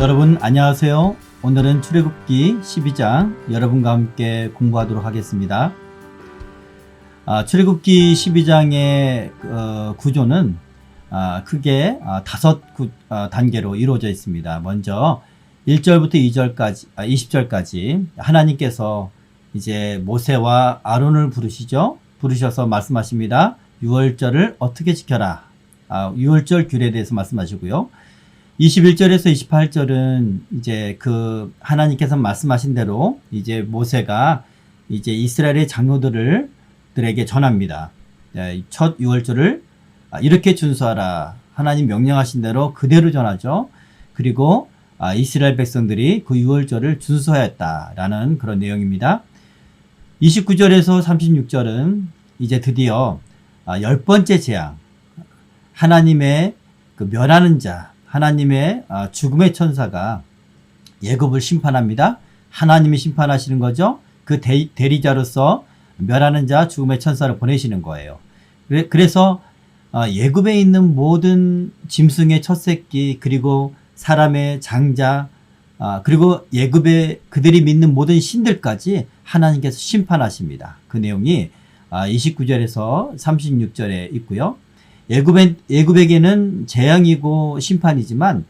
여러분 안녕하세요. 오늘은 출애굽기 12장 여러분과 함께 공부하도록 하겠습니다. 출애굽기 12장의 구조는 크게 다섯 단계로 이루어져 있습니다. 먼저 1절부터 2절까지, 20절까지 하나님께서 이제 모세와 아론을 부르셔서 말씀하십니다. 유월절을 어떻게 지켜라. 유월절 규례에 대해서 말씀하시고요. 21절에서 28절은 이제 하나님께서 말씀하신 대로 이제 모세가 이제 이스라엘의 장로들에게 전합니다. 첫 유월절을 이렇게 준수하라. 하나님 명령하신 대로 그대로 전하죠. 그리고 이스라엘 백성들이 그 유월절을 준수하였다라는 그런 내용입니다. 29절에서 36절은 이제 드디어 10번째 재앙, 하나님의 멸하는 자, 하나님의 죽음의 천사가 애굽을 심판합니다. 하나님이 심판하시는 거죠. 그 대리자로서 멸하는 자, 죽음의 천사를 보내시는 거예요. 그래서 애굽에 있는 모든 짐승의 첫 새끼, 그리고 사람의 장자, 그리고 애굽에 그들이 믿는 모든 신들까지 하나님께서 심판하십니다. 그 내용이 29절에서 36절에 있고요. 애굽에게는 재앙이고 심판이지만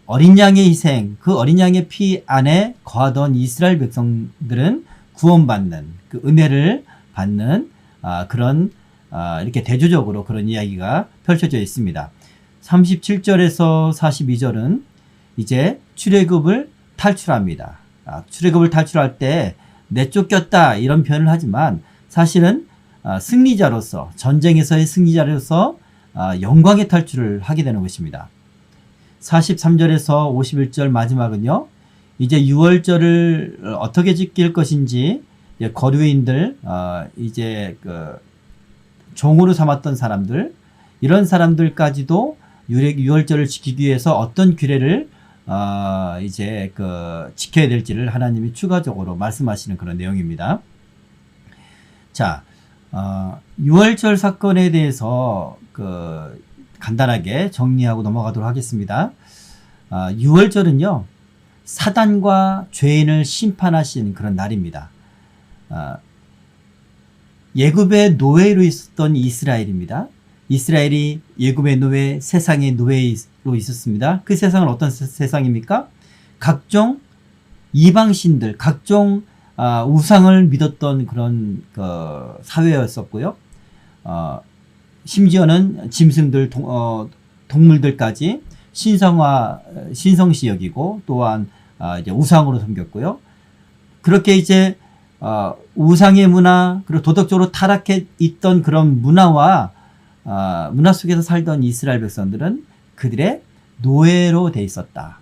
어린 양의 희생, 그 어린 양의 피 안에 거하던 이스라엘 백성들은 구원받는, 그 은혜를 받는 그런 이렇게 대조적으로 그런 이야기가 펼쳐져 있습니다. 37절에서 42절은 이제 출애굽을 탈출합니다. 출애굽을 탈출할 때 내쫓겼다 이런 표현을 하지만 사실은 승리자로서, 전쟁에서의 승리자로서 영광의 탈출을 하게 되는 것입니다. 43절에서 51절 마지막은요, 이제 유월절을 어떻게 지킬 것인지 거류인들, 이제 종으로 삼았던 사람들, 이런 사람들까지도 유월절을 지키기 위해서 어떤 규례를 이제 지켜야 될지를 하나님이 추가적으로 말씀하시는 그런 내용입니다. 자, 유월절 사건에 대해서 간단하게 정리하고 넘어가도록 하겠습니다. 유월절은요, 사단과 죄인을 심판하신 그런 날입니다. 애굽의 노예로 있었던 이스라엘입니다. 이스라엘이 애굽의 노예, 세상의 노예로 있었습니다. 그 세상은 어떤 세상입니까? 각종 이방신들, 각종 우상을 믿었던 그런 사회였었고요. 심지어는 짐승들, 동물들까지 신성시 여기고 또한 이제 우상으로 섬겼고요. 그렇게 이제 우상의 문화, 그리고 도덕적으로 타락해 있던 그런 문화 속에서 살던 이스라엘 백성들은 그들의 노예로 돼 있었다.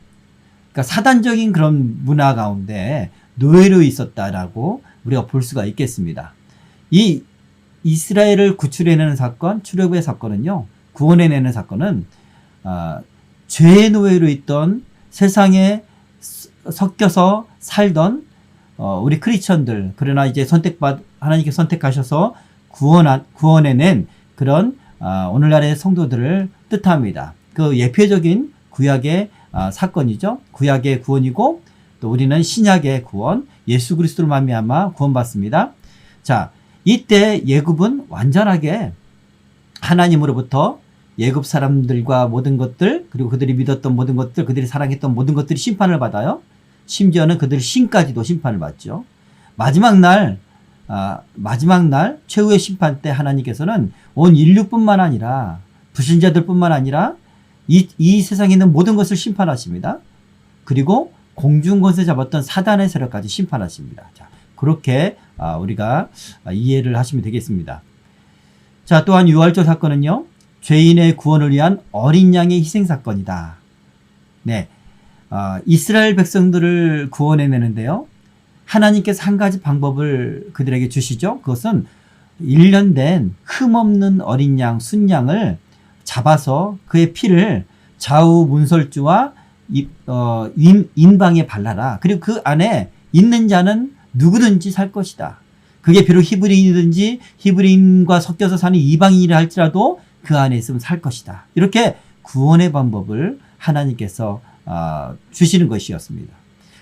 그러니까 사단적인 그런 문화 가운데 노예로 있었다라고 우리가 볼 수가 있겠습니다. 이 이스라엘을 구출해내는 사건, 출애굽의 사건은요, 구원해내는 사건은 죄의 노예로 있던 세상에 섞여서 살던 우리 크리스천들, 그러나 이제 하나님께 선택하셔서 구원해낸 그런 오늘날의 성도들을 뜻합니다. 그 예표적인 구약의 사건이죠. 구약의 구원이고 또 우리는 신약의 구원, 예수 그리스도로 말미암아 구원받습니다. 자, 이때 애굽은 완전하게 하나님으로부터 애굽 사람들과 모든 것들, 그리고 그들이 믿었던 모든 것들, 그들이 사랑했던 모든 것들이 심판을 받아요. 심지어는 그들 신까지도 심판을 받죠. 마지막 날 최후의 심판 때 하나님께서는 온 인류뿐만 아니라 불신자들뿐만 아니라 이 세상에 있는 모든 것을 심판하십니다. 그리고 공중 권세 잡았던 사단의 세력까지 심판하십니다. 자, 그렇게 우리가 이해를 하시면 되겠습니다. 자, 또한 유월절 사건은요, 죄인의 구원을 위한 어린 양의 희생 사건이다. 네, 이스라엘 백성들을 구원해내는데요, 하나님께서 한 가지 방법을 그들에게 주시죠. 그것은 1년 된 흠없는 어린 양, 순양을 잡아서 그의 피를 좌우 문설주와 인방에 발라라. 그리고 그 안에 있는 자는 누구든지 살 것이다. 그게 비록 히브리인이든지 히브리인과 섞여서 사는 이방인이라 할지라도 그 안에 있으면 살 것이다. 이렇게 구원의 방법을 하나님께서 주시는 것이었습니다.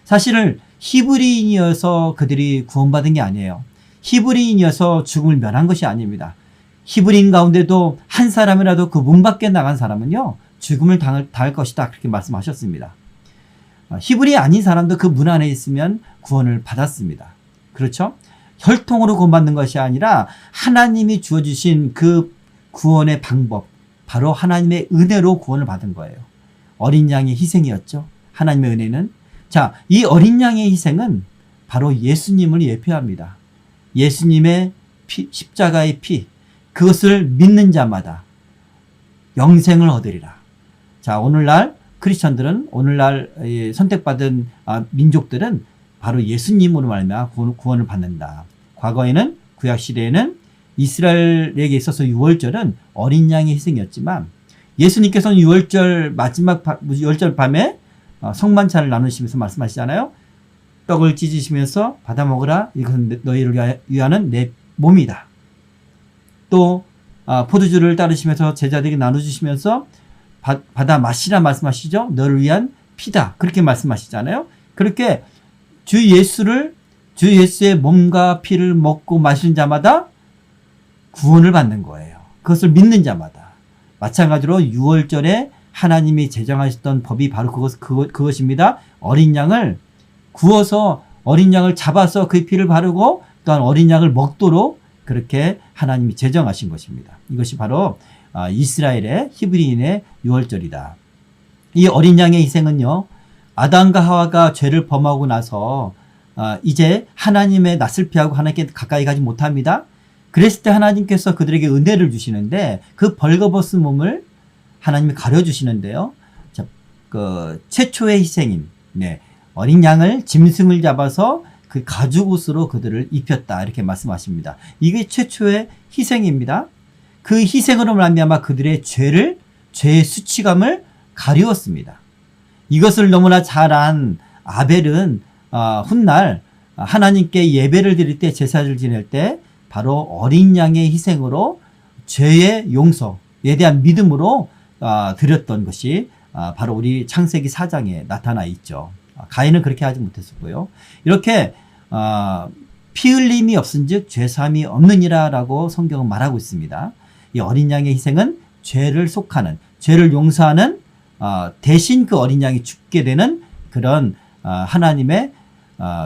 사실은 히브리인이어서 그들이 구원받은 게 아니에요. 히브리인이어서 죽음을 면한 것이 아닙니다. 히브리인 가운데도 한 사람이라도 그 문 밖에 나간 사람은요, 죽음을 당할 것이다. 그렇게 말씀하셨습니다. 히브리 아닌 사람도 그 문 안에 있으면 구원을 받았습니다. 그렇죠? 혈통으로 구원받는 것이 아니라 하나님이 주어주신 그 구원의 방법, 바로 하나님의 은혜로 구원을 받은 거예요. 어린 양의 희생이었죠. 하나님의 은혜는. 자, 이 어린 양의 희생은 바로 예수님을 예표합니다. 예수님의 피, 십자가의 피, 그것을 믿는 자마다 영생을 얻으리라. 자, 오늘날 크리스천들은, 오늘날 선택받은 민족들은 바로 예수님으로 말미암아 구원을 받는다. 과거에는, 구약 시대에는 이스라엘에게 있어서 유월절은 어린 양의 희생이었지만, 예수님께서는 유월절 마지막 유월절 밤에 성만찬을 나누시면서 말씀하시잖아요. 떡을 찢으시면서 받아 먹으라. 이것은 너희를 위하는 내 몸이다. 또 포도주를 따르시면서 제자들에게 나눠주시면서 받아 마시라 말씀하시죠. 너를 위한 피다. 그렇게 말씀하시잖아요. 그렇게 주 예수의 몸과 피를 먹고 마시는 자마다 구원을 받는 거예요. 그것을 믿는 자마다. 마찬가지로 유월절에 하나님이 제정하셨던 법이 바로 그것입니다. 어린 양을 구워서, 어린 양을 잡아서 그 피를 바르고 또한 어린 양을 먹도록 그렇게 하나님이 제정하신 것입니다. 이것이 바로 이스라엘의 히브리인의 유월절이다. 이 어린 양의 희생은요, 아담과 하와가 죄를 범하고 나서 이제 하나님의 낯을 피하고 하나님께 가까이 가지 못합니다. 그랬을 때 하나님께서 그들에게 은혜를 주시는데, 그 벌거벗은 몸을 하나님이 가려주시는데요. 자, 그 최초의 희생인, 어린 양을, 짐승을 잡아서 그 가죽옷으로 그들을 입혔다. 이렇게 말씀하십니다. 이게 최초의 희생입니다. 그 희생으로 말미암아 그들의 죄의 수치감을 가리웠습니다. 이것을 너무나 잘 안 아벨은 훗날 하나님께 예배를 드릴 때, 제사를 지낼 때 바로 어린 양의 희생으로 죄의 용서에 대한 믿음으로 드렸던 것이 바로 우리 창세기 4장에 나타나 있죠. 가인은 그렇게 하지 못했었고요. 이렇게 피 흘림이 없은즉 죄사함이 없느니라 라고 성경은 말하고 있습니다. 이 어린 양의 희생은 죄를 속하는, 죄를 용서하는, 대신 그 어린 양이 죽게 되는 그런 하나님의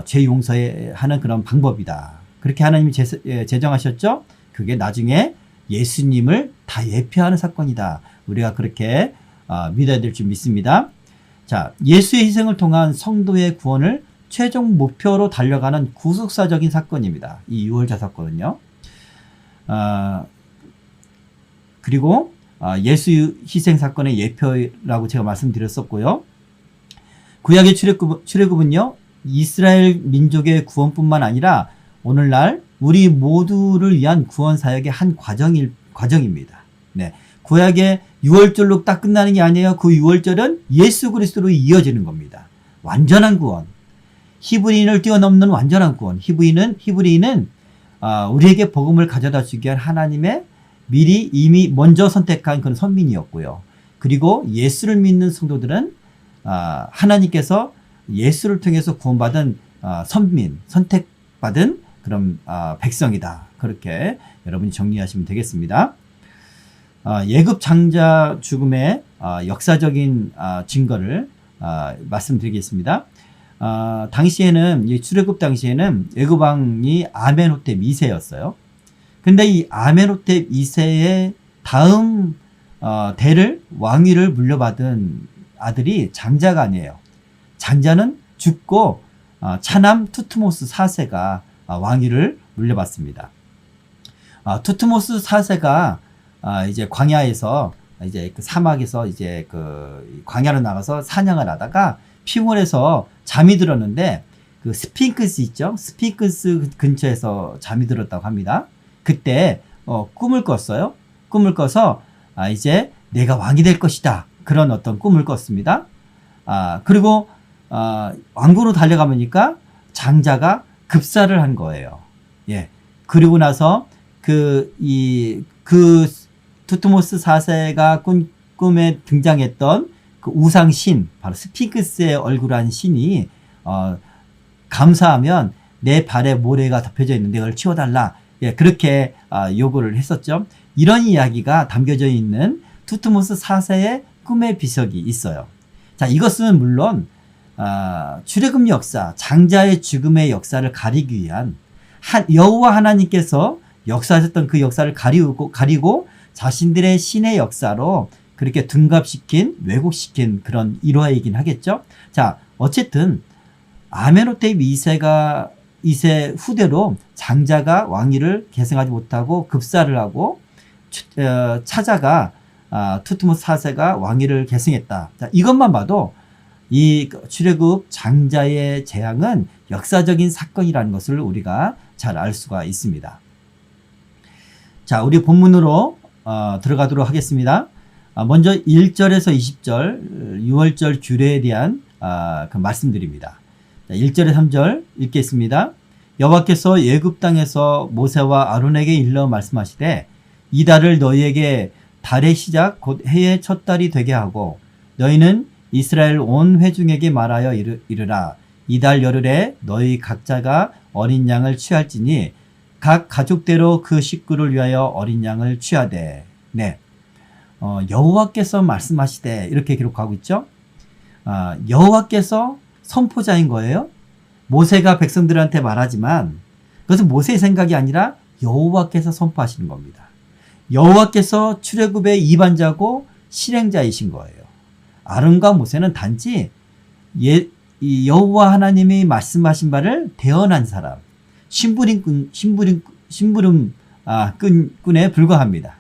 죄 용서하는 그런 방법이다. 그렇게 하나님이 제정하셨죠. 그게 나중에 예수님을 다 예표하는 사건이다. 우리가 그렇게 믿어야 될 줄 믿습니다. 자, 예수의 희생을 통한 성도의 구원을 최종 목표로 달려가는 구속사적인 사건입니다. 이 유월절 사건은요. 그리고 예수 희생 사건의 예표라고 제가 말씀드렸었고요. 구약의 출애굽은요, 이스라엘 민족의 구원뿐만 아니라 오늘날 우리 모두를 위한 구원 사역의 한 과정입니다. 구약의 유월절로 딱 끝나는 게 아니에요. 그 유월절은 예수 그리스도로 이어지는 겁니다. 완전한 구원. 히브리인을 뛰어넘는 완전한 구원. 히브리인은 우리에게 복음을 가져다 주기 위한 하나님의 미리 이미 먼저 선택한 그런 선민이었고요. 그리고 예수를 믿는 성도들은 하나님께서 예수를 통해서 구원받은 선민, 선택받은 그런 백성이다. 그렇게 여러분이 정리하시면 되겠습니다. 예굽 장자 죽음의 역사적인 증거를 말씀드리겠습니다. 당시에는, 이 출애굽 당시에는 애굽 왕이 아멘호텝 2세였어요. 근데 이 아멘호텝 2세의 다음 대를, 왕위를 물려받은 아들이 장자가 아니에요. 장자는 죽고 차남 투트모스 4세가 왕위를 물려받습니다. 투트모스 4세가 이제 광야에서, 이제 그 사막에서 이제 그 광야로 나가서 사냥을 하다가 피곤해서 잠이 들었는데, 그 스핑크스 있죠? 스핑크스 근처에서 잠이 들었다고 합니다. 그때 꿈을 꿨어요. 꿈을 꿔서 이제 내가 왕이 될 것이다. 그런 어떤 꿈을 꿨습니다. 그리고 왕궁으로 달려가보니까 장자가 급사를 한 거예요. 예. 그리고 나서 그 투트모스 4세가 꿈에 등장했던 그 그 우상신, 바로 스핑크스의 얼굴한 신이 감사하면 내 발에 모래가 덮여져 있는데 그걸 치워달라. 예, 그렇게 요구를 했었죠. 이런 이야기가 담겨져 있는 투트모스 4세의 꿈의 비석이 있어요. 자, 이것은 물론 출애굽 역사, 장자의 죽음의 역사를 가리기 위한 여호와 하나님께서 역사하셨던 그 역사를 가리고 자신들의 신의 역사로 그렇게 둔갑시킨, 왜곡시킨 그런 일화이긴 하겠죠. 자, 어쨌든 아메노테 2세 후대로 장자가 왕위를 계승하지 못하고 급사를 하고 차자가 투트모스 4세가 왕위를 계승했다. 자, 이것만 봐도 이 출애굽 장자의 재앙은 역사적인 사건이라는 것을 우리가 잘 알 수가 있습니다. 자, 우리 본문으로 들어가도록 하겠습니다. 먼저 1절에서 20절 6월절 규례에 대한 그 말씀드립니다. 1절에 3절 읽겠습니다. 여호와께서 애굽 땅에서 모세와 아론에게 일러 말씀하시되 이 달을 너희에게 달의 시작 곧 해의 첫 달이 되게 하고 너희는 이스라엘 온 회중에게 말하여 이르라. 이 달 열흘에 너희 각자가 어린 양을 취할지니 각 가족대로 그 식구를 위하여 어린 양을 취하되. 네, 여호와께서 말씀하시되 이렇게 기록하고 있죠. 여호와께서 선포자인 거예요. 모세가 백성들한테 말하지만 그것은 모세의 생각이 아니라 여호와께서 선포하시는 겁니다. 여호와께서 출애굽의 이반자고 실행자이신 거예요. 아론과 모세는 단지 여호와 하나님이 말씀하신 바를 대언한 사람, 심부름꾼에 불과합니다.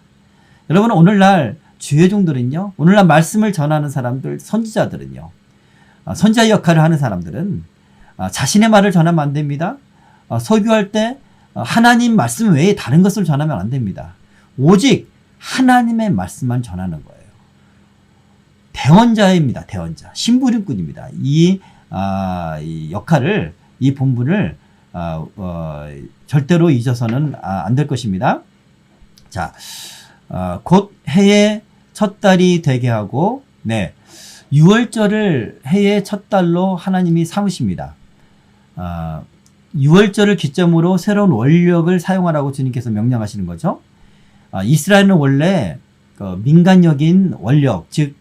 여러분, 오늘날 주의 종들은요, 오늘날 말씀을 전하는 사람들, 선지자들은요, 선지자 역할을 하는 사람들은 자신의 말을 전하면 안 됩니다. 설교할 때 하나님 말씀 외에 다른 것을 전하면 안 됩니다. 오직 하나님의 말씀만 전하는 거예요. 대언자입니다. 대언자. 심부름꾼입니다. 이 역할을, 이 본분을 절대로 잊어서는 안 될 것입니다. 자, 곧 해의 첫 달이 되게 하고, 네, 6월절을 해의 첫 달로 하나님이 삼으십니다. 6월절을 기점으로 새로운 원력을 사용하라고 주님께서 명령하시는 거죠. 이스라엘은 원래 민간적인 원력, 즉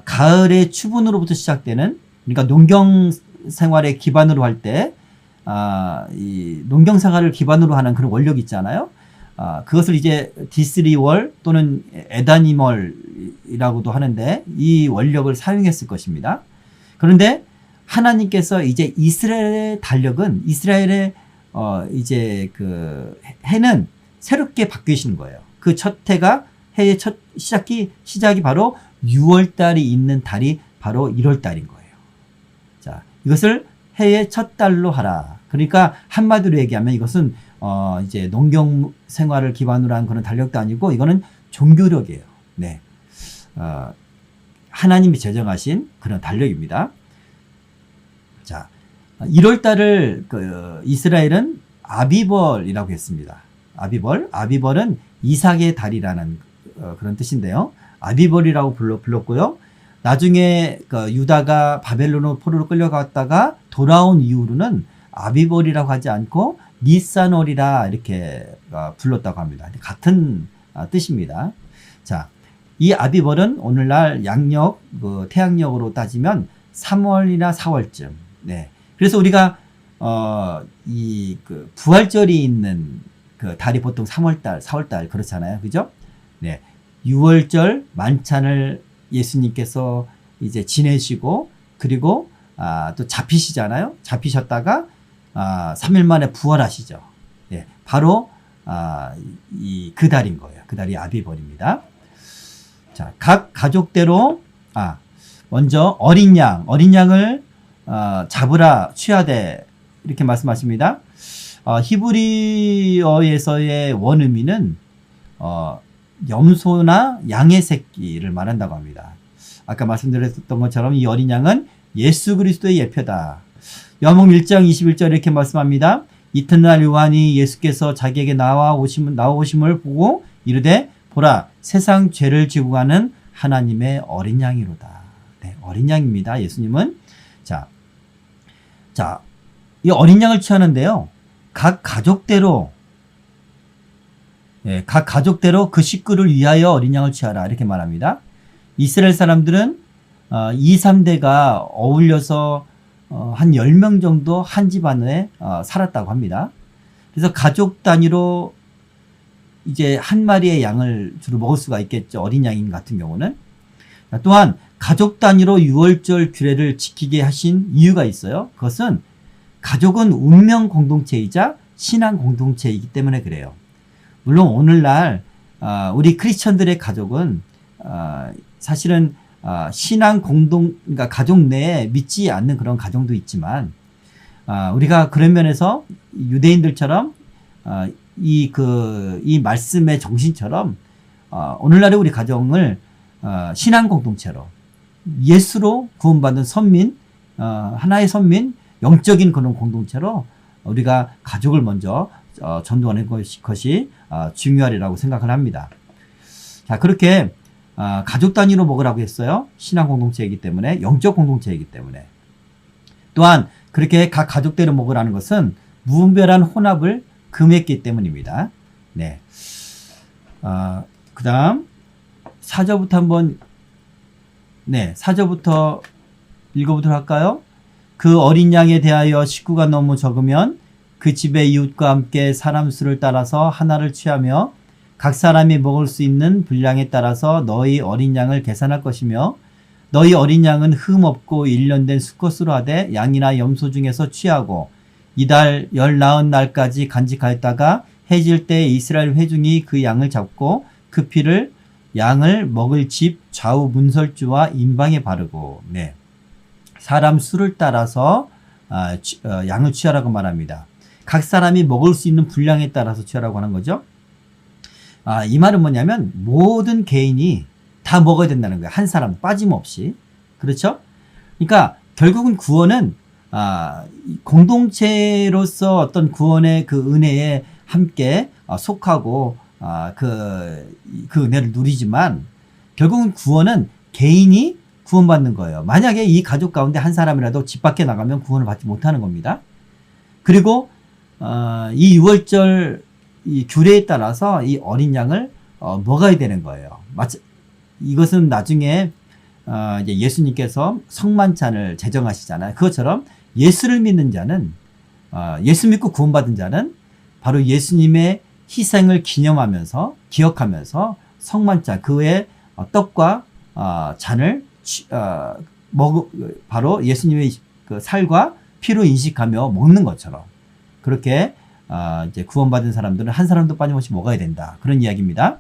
가을의 추분으로부터 시작되는, 그러니까 농경 생활의 기반으로 할 때 이 농경 생활을 기반으로 하는 그런 원력이 있잖아요. 그것을 이제 디스리월 또는 에다니멀이라고도 하는데 이 원력을 사용했을 것입니다. 그런데 하나님께서 이제 이스라엘의 달력은, 이스라엘의 이제 그 해는 새롭게 바뀌시는 거예요. 그 첫 해가, 해의 첫 시작이 바로 6월달이 있는 달이 바로 1월달인 거예요. 자, 이것을 해의 첫 달로 하라. 그러니까 한마디로 얘기하면 이것은 이제 농경 생활을 기반으로 한 그런 달력도 아니고 이거는 종교력이에요. 네, 하나님이 제정하신 그런 달력입니다. 자, 1월달을 이스라엘은 아비벌이라고 했습니다. 아비벌은 이삭의 달이라는 그런 뜻인데요. 아비벌이라고 불렀고요. 나중에 유다가 바벨론으로 포로로 끌려갔다가 돌아온 이후로는 아비벌이라고 하지 않고 니산월이라 이렇게 불렀다고 합니다. 같은 뜻입니다. 자, 이 아비벌은 오늘날 양력, 태양력으로 따지면 3월이나 4월쯤. 네. 그래서 우리가 부활절이 있는 그 달이 보통 3월달, 4월달 그렇잖아요. 그죠? 네. 6월절 만찬을 예수님께서 이제 지내시고, 그리고 또 잡히시잖아요. 잡히셨다가 3일 만에 부활하시죠. 예, 바로 그 달인 거예요. 그 달이 아비벌입니다. 자, 각 가족대로 먼저 어린 양을 잡으라, 취하되 이렇게 말씀하십니다. 히브리어에서의 원의미는 염소나 양의 새끼를 말한다고 합니다. 아까 말씀드렸던 것처럼 이 어린 양은 예수 그리스도의 예표다. 요한복음 1장 21절 이렇게 말씀합니다. 이튿날 요한이 예수께서 자기에게 나오심을 보고 이르되 보라, 세상 죄를 지고 가는 하나님의 어린 양이로다. 네, 어린 양입니다. 예수님은. 자, 이 어린 양을 취하는데요. 각 가족대로 그 식구를 위하여 어린 양을 취하라 이렇게 말합니다. 이스라엘 사람들은 2, 3대가 어울려서 한 10명 정도 한 집안에 살았다고 합니다. 그래서 가족 단위로 이제 한 마리의 양을 주로 먹을 수가 있겠죠. 어린 양인 같은 경우는. 또한 가족 단위로 유월절 규례를 지키게 하신 이유가 있어요. 그것은 가족은 운명 공동체이자 신앙 공동체이기 때문에 그래요. 물론 오늘날 우리 크리스천들의 가족은 사실은 신앙 그러니까 가족 내에 믿지 않는 그런 가정도 있지만 우리가 그런 면에서 유대인들처럼 이 말씀의 정신처럼 오늘날의 우리 가정을 신앙 공동체로 예수로 구원받은 선민, 하나의 선민, 영적인 그런 공동체로 우리가 가족을 먼저 전도하는 것이 중요하리라고 생각을 합니다. 자, 그렇게 가족 단위로 먹으라고 했어요. 신앙 공동체이기 때문에, 영적 공동체이기 때문에. 또한 그렇게 각 가족대로 먹으라는 것은 무분별한 혼합을 금했기 때문입니다. 네. 그 다음 4절부터 한번 4절부터 읽어보도록 할까요? 그 어린 양에 대하여 식구가 너무 적으면 그 집의 이웃과 함께 사람 수를 따라서 하나를 취하며 각 사람이 먹을 수 있는 분량에 따라서 너희 어린 양을 계산할 것이며 너희 어린 양은 흠 없고 1년 된 수컷으로 하되 양이나 염소 중에서 취하고 이달 열 나은 날까지 간직하였다가 해질 때 이스라엘 회중이 그 양을 잡고 그 피를 양을 먹을 집 좌우 문설주와 임방에 바르고 사람 수를 따라서 양을 취하라고 말합니다. 각 사람이 먹을 수 있는 분량에 따라서 취하라고 하는 거죠. 이 말은 뭐냐면 모든 개인이 다 먹어야 된다는 거예요. 한 사람 빠짐없이. 그렇죠? 그러니까 결국은 구원은 공동체로서 어떤 구원의 그 은혜에 함께 속하고 그 은혜를 누리지만 결국은 구원은 개인이 구원받는 거예요. 만약에 이 가족 가운데 한 사람이라도 집 밖에 나가면 구원을 받지 못하는 겁니다. 그리고 이 유월절 이 규례에 따라서 이 어린 양을 먹어야 되는 거예요. 이것은 나중에 이제 예수님께서 성만찬을 제정하시잖아요. 그것처럼 예수를 믿는 자는 예수 믿고 구원받은 자는 바로 예수님의 희생을 기념하면서 기억하면서 성만찬 그 외에 떡과 잔을 바로 예수님의 그 살과 피로 인식하며 먹는 것처럼 그렇게 이제 구원받은 사람들은 한 사람도 빠짐없이 먹어야 된다. 그런 이야기입니다.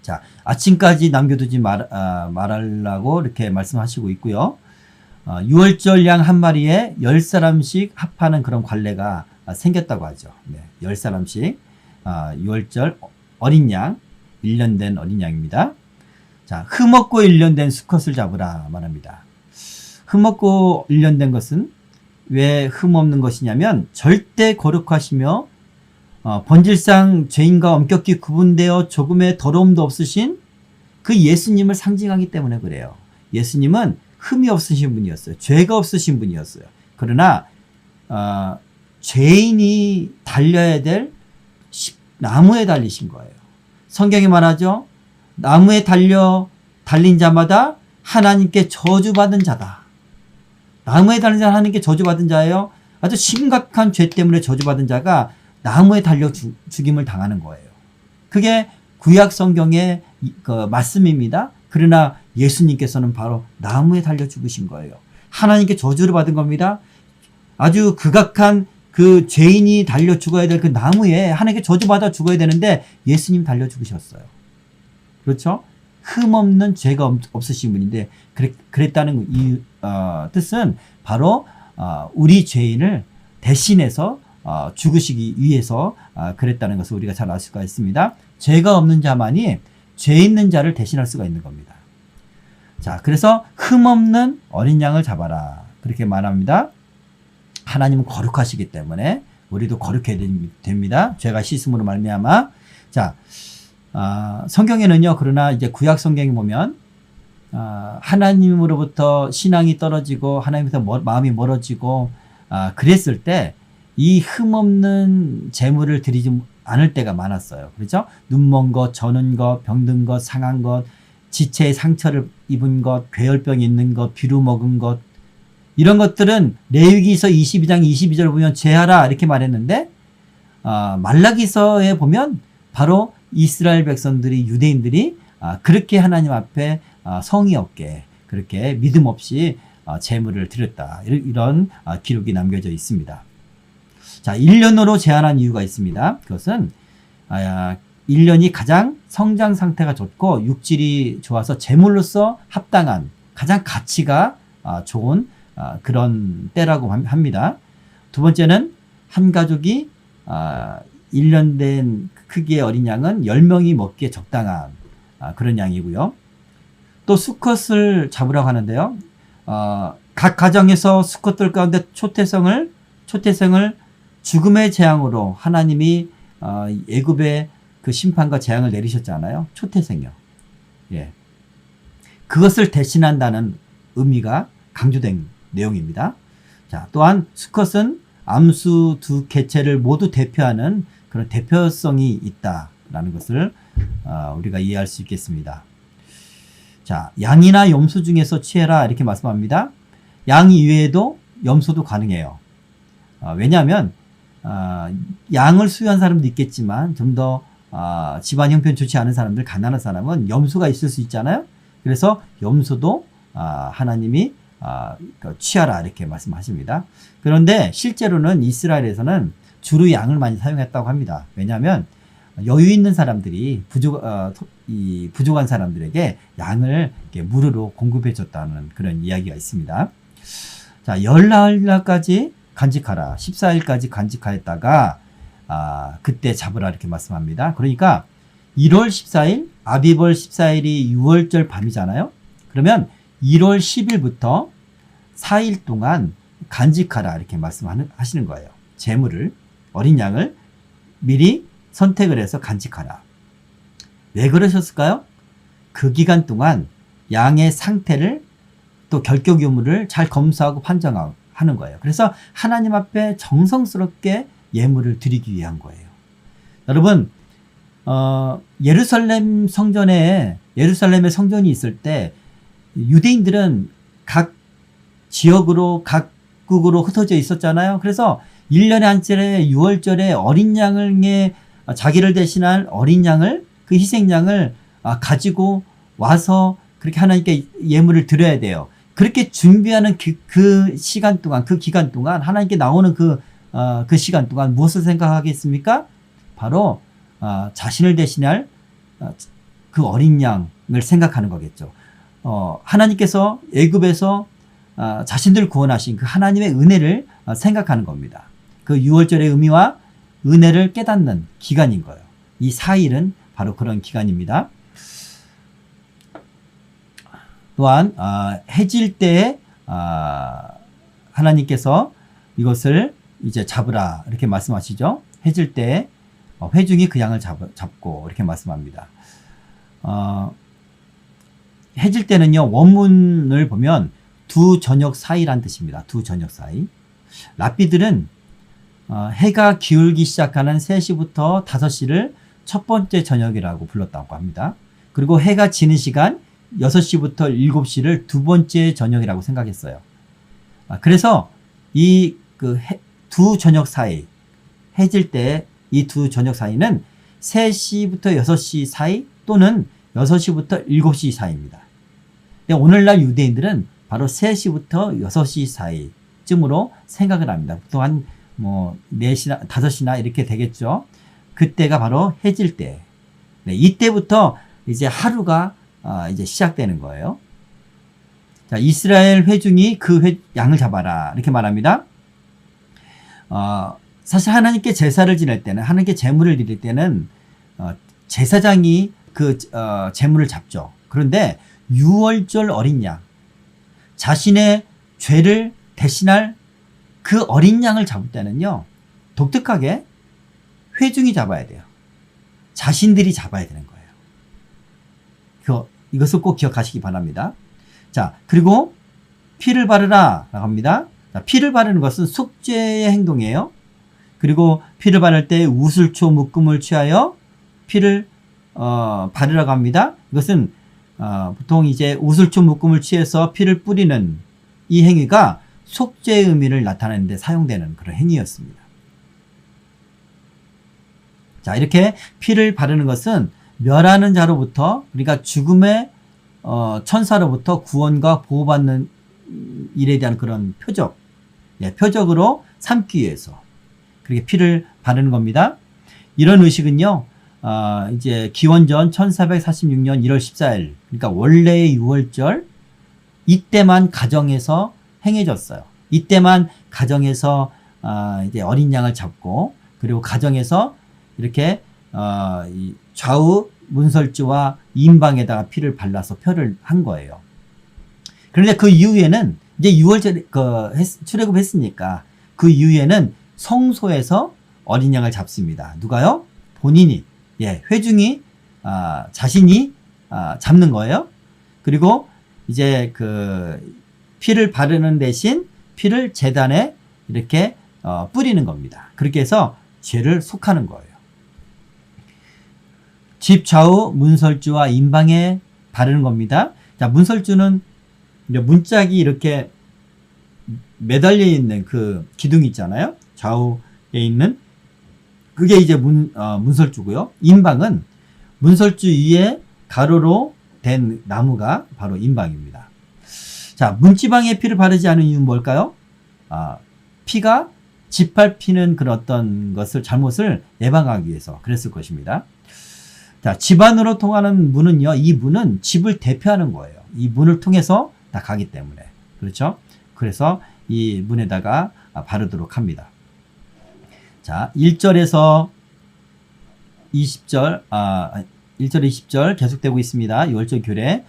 자, 아침까지 남겨두지 말하려고 이렇게 말씀하시고 있고요. 유월절 양 한 마리에 10사람씩 합하는 그런 관례가 생겼다고 하죠. 10사람씩 유월절 어린 양 1년 된 어린 양입니다. 자, 흠없고 1년 된 수컷을 잡으라 말합니다. 흠없고 1년 된 것은 왜 흠없는 것이냐면 절대 거룩하시며 본질상 죄인과 엄격히 구분되어 조금의 더러움도 없으신 그 예수님을 상징하기 때문에 그래요. 예수님은 흠이 없으신 분이었어요. 죄가 없으신 분이었어요. 그러나 죄인이 달려야 될 나무에 달리신 거예요. 성경이 말하죠. 나무에 달린 자마다 하나님께 저주받은 자다. 나무에 달린 자는 하나님께 저주받은 자예요. 아주 심각한 죄 때문에 저주받은 자가 나무에 달려 죽임을 당하는 거예요. 그게 구약 성경의 그 말씀입니다. 그러나 예수님께서는 바로 나무에 달려 죽으신 거예요. 하나님께 저주를 받은 겁니다. 아주 극악한 그 죄인이 달려 죽어야 될 그 나무에 하나님께 저주받아 죽어야 되는데 예수님 달려 죽으셨어요. 그렇죠? 흠없는 죄가 없으신 분인데 그랬다는 뜻은 바로 우리 죄인을 대신해서 죽으시기 위해서 그랬다는 것을 우리가 잘 알 수가 있습니다. 죄가 없는 자만이 죄 있는 자를 대신할 수가 있는 겁니다. 자, 그래서 흠없는 어린 양을 잡아라 그렇게 말합니다. 하나님은 거룩하시기 때문에 우리도 거룩해야 됩니다. 죄가 씻음으로 말미암아. 자, 성경에는요. 그러나 이제 구약 성경에 보면 하나님으로부터 신앙이 떨어지고 하나님에서 마음이 멀어지고 그랬을 때 이 흠없는 재물을 드리지 않을 때가 많았어요. 그렇죠? 눈먼 것, 저는 것, 병든 것, 상한 것, 지체의 상처를 입은 것, 괴혈병 있는 것, 비루 먹은 것, 이런 것들은 레위기서 22장 22절 보면 죄하라 이렇게 말했는데 말라기서에 보면 바로 이스라엘 백성들이, 유대인들이 그렇게 하나님 앞에 성의 없게 그렇게 믿음 없이 제물을 드렸다, 이런 기록이 남겨져 있습니다. 자, 1년으로 제한한 이유가 있습니다. 그것은 1년이 가장 성장 상태가 좋고 육질이 좋아서 제물로서 합당한 가장 가치가 좋은 그런 때라고 합니다. 두 번째는 한 가족이 1년 된 크기의 어린 양은 10명이 먹기에 적당한 그런 양이고요. 또 수컷을 잡으라고 하는데요. 각 가정에서 수컷들 가운데 초태생을 죽음의 재앙으로 하나님이 애굽의 그 심판과 재앙을 내리셨잖아요. 초태생이요. 예. 그것을 대신한다는 의미가 강조된 내용입니다. 자, 또한 수컷은 암수 두 개체를 모두 대표하는 그런 대표성이 있다라는 것을 우리가 이해할 수 있겠습니다. 자, 양이나 염소 중에서 취해라 이렇게 말씀합니다. 양 이외에도 염소도 가능해요. 왜냐하면 양을 수유한 사람도 있겠지만 좀 더 집안 형편 좋지 않은 사람들, 가난한 사람은 염소가 있을 수 있잖아요. 그래서 염소도 하나님이 취하라 이렇게 말씀하십니다. 그런데 실제로는 이스라엘에서는 주로 양을 많이 사용했다고 합니다. 왜냐하면 여유 있는 사람들이 부족한 사람들에게 양을 이렇게 무료로 공급해 줬다는 그런 이야기가 있습니다. 자, 열나흘까지 간직하라. 14일까지 간직하였다가 그때 잡으라 이렇게 말씀합니다. 그러니까 1월 14일, 아비벌 14일이 6월절 밤이잖아요. 그러면 1월 10일부터 4일 동안 간직하라 이렇게 말씀하시는 거예요. 제물을, 어린 양을 미리 선택을 해서 간직하라. 왜 그러셨을까요? 그 기간 동안 양의 상태를 또 결격 유무를 잘 검사하고 판정하는 거예요. 그래서 하나님 앞에 정성스럽게 예물을 드리기 위한 거예요. 여러분, 예루살렘에 성전이 있을 때 유대인들은 각 지역으로 각국으로 흩어져 있었잖아요. 그래서 1년에 한 차례 6월절에 어린 양을 자기를 대신할 어린 양을, 그 희생양을 가지고 와서 그렇게 하나님께 예물을 드려야 돼요. 그렇게 준비하는 그 시간 동안, 그 기간 동안 하나님께 나오는 그 시간 동안 무엇을 생각하겠습니까? 바로 자신을 대신할 그 어린 양을 생각하는 거겠죠. 하나님께서 애굽에서 자신들을 구원하신 그 하나님의 은혜를 생각하는 겁니다. 그 6월절의 의미와 은혜를 깨닫는 기간인 거예요. 이 4일은 바로 그런 기간입니다. 또한 해질 때에 하나님께서 이것을 이제 잡으라 이렇게 말씀하시죠. 해질 때에 회중이 그 양을 잡고 이렇게 말씀합니다. 해질 때는요, 원문을 보면 두 저녁 사이란 뜻입니다. 두 저녁 사이. 랍비들은 해가 기울기 시작하는 3시부터 5시를 첫 번째 저녁이라고 불렀다고 합니다. 그리고 해가 지는 시간 6시부터 7시를 두 번째 저녁이라고 생각했어요. 그래서 이 두 저녁 사이, 해질 때 이 두 저녁 사이는 3시부터 6시 사이 또는 6시부터 7시 사이입니다. 오늘날 유대인들은 바로 3시부터 6시 사이쯤으로 생각을 합니다. 보통 한 4시나 5시나 이렇게 되겠죠. 그때가 바로 해질 때. 네, 이때부터 이제 하루가 이제 시작되는 거예요. 자, 이스라엘 회중이 그 양을 잡아라 이렇게 말합니다. 사실 하나님께 제사를 지낼 때는, 하나님께 제물을 드릴 때는 제사장이 그 제물을 잡죠. 그런데 6월절 어린 양, 자신의 죄를 대신할 그 어린 양을 잡을 때는요, 독특하게 회중이 잡아야 돼요. 자신들이 잡아야 되는 거예요. 이것을 꼭 기억하시기 바랍니다. 자, 그리고 피를 바르라 라고 합니다. 자, 피를 바르는 것은 속죄의 행동이에요. 그리고 피를 바를 때 우슬초 묶음을 취하여 피를 바르라고 합니다. 이것은 보통 이제 우슬초 묶음을 취해서 피를 뿌리는 이 행위가 속죄의 의미를 나타내는 데 사용되는 그런 행위였습니다. 자, 이렇게 피를 바르는 것은 멸하는 자로부터, 그러니까 죽음의 천사로부터 구원과 보호받는 일에 대한 그런 표적, 표적으로 삼기 위해서 그렇게 피를 바르는 겁니다. 이런 의식은요, 이제 기원전 1446년 1월 14일, 그러니까 원래의 6월절, 이때만 가정에서 행해졌어요. 이때만 가정에서 이제 어린 양을 잡고, 그리고 가정에서 이렇게 이 좌우 문설주와 인방에다가 피를 발라서 표를 한 거예요. 그런데 그 이후에는 이제 6월절 출애굽했으니까 그 이후에는 성소에서 어린 양을 잡습니다. 누가요? 본인이, 회중이 자신이 잡는 거예요. 그리고 이제 그 피를 바르는 대신 피를 제단에 이렇게 뿌리는 겁니다. 그렇게 해서 죄를 속하는 거예요. 집 좌우 문설주와 인방에 바르는 겁니다. 자, 문설주는 문짝이 이렇게 매달려 있는 그 기둥 있잖아요. 좌우에 있는 그게 이제 문설주고요. 인방은 문설주 위에 가로로 된 나무가 바로 인방입니다. 자, 문지방에 피를 바르지 않은 이유는 뭘까요? 피가 짓밟히는 그런 어떤 것을 잘못을 예방하기 위해서 그랬을 것입니다. 자, 집 안으로 통하는 문은요, 이 문은 집을 대표하는 거예요. 이 문을 통해서 다 가기 때문에. 그렇죠? 그래서 이 문에다가 바르도록 합니다. 자, 1절에서 20절, 1절 20절 계속되고 있습니다. 6월절 규례.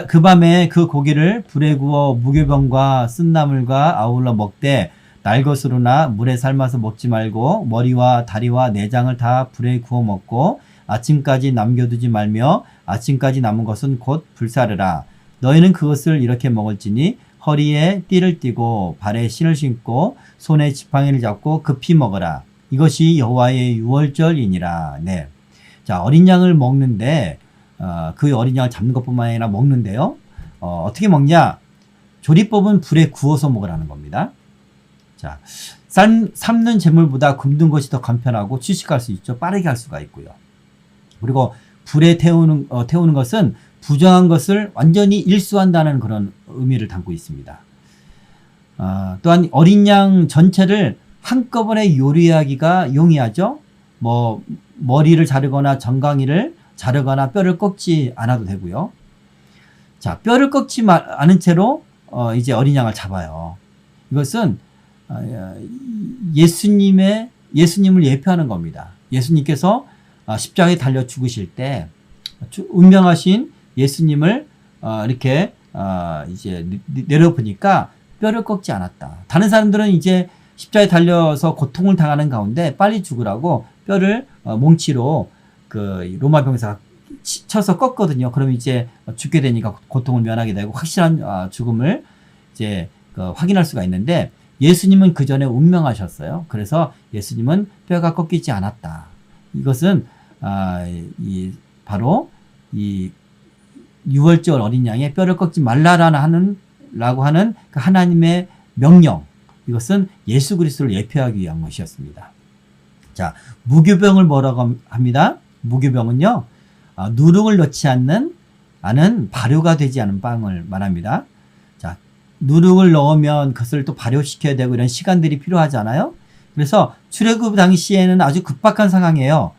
그 밤에 그 고기를 불에 구워 무교병과 쓴나물과 아울러 먹되 날 것으로나 물에 삶아서 먹지 말고 머리와 다리와 내장을 다 불에 구워 먹고 아침까지 남겨두지 말며 아침까지 남은 것은 곧 불사르라. 너희는 그것을 이렇게 먹을지니 허리에 띠를 띠고 발에 신을 신고 손에 지팡이를 잡고 급히 먹어라. 이것이 여호와의 유월절이니라. 네. 자, 어린 양을 먹는데 그 어린 양을 잡는 것뿐만 아니라 먹는데요. 어떻게 먹냐? 조리법은 불에 구워서 먹으라는 겁니다. 자, 삶는 재물보다 굽는 것이 더 간편하고 취식할 수 있죠. 빠르게 할 수가 있고요. 그리고 불에 태우는 것은 부정한 것을 완전히 일수한다는 그런 의미를 담고 있습니다. 또한 어린 양 전체를 한꺼번에 요리하기가 용이하죠. 뭐 머리를 자르거나 정강이를 자르거나 뼈를 꺾지 않아도 되고요. 자, 뼈를 꺾지 않은 채로 이제 어린 양을 잡아요. 이것은 예수님을 예표하는 겁니다. 예수님께서 십자가에 달려 죽으실 때 운명하신 예수님을 이렇게 이제 내려보니까 뼈를 꺾지 않았다. 다른 사람들은 이제 십자가에 달려서 고통을 당하는 가운데 빨리 죽으라고 뼈를 몽치로 그 로마 병사가 쳐서 꺾거든요. 그럼 이제 죽게 되니까 고통을 면하게 되고 확실한 죽음을 이제 확인할 수가 있는데 예수님은 그 전에 운명하셨어요. 그래서 예수님은 뼈가 꺾이지 않았다. 이것은 바로 이 유월절 어린 양의 뼈를 꺾지 말라라고 하는 그 하나님의 명령, 이것은 예수 그리스도를 예표하기 위한 것이었습니다. 자, 무교병을 뭐라고 합니다? 무교병은요, 누룩을 넣지 않는 발효가 되지 않은 빵을 말합니다. 자, 누룩을 넣으면 그것을 또 발효시켜야 되고 이런 시간들이 필요하잖아요. 그래서 출애굽 당시에는 아주 급박한 상황이에요.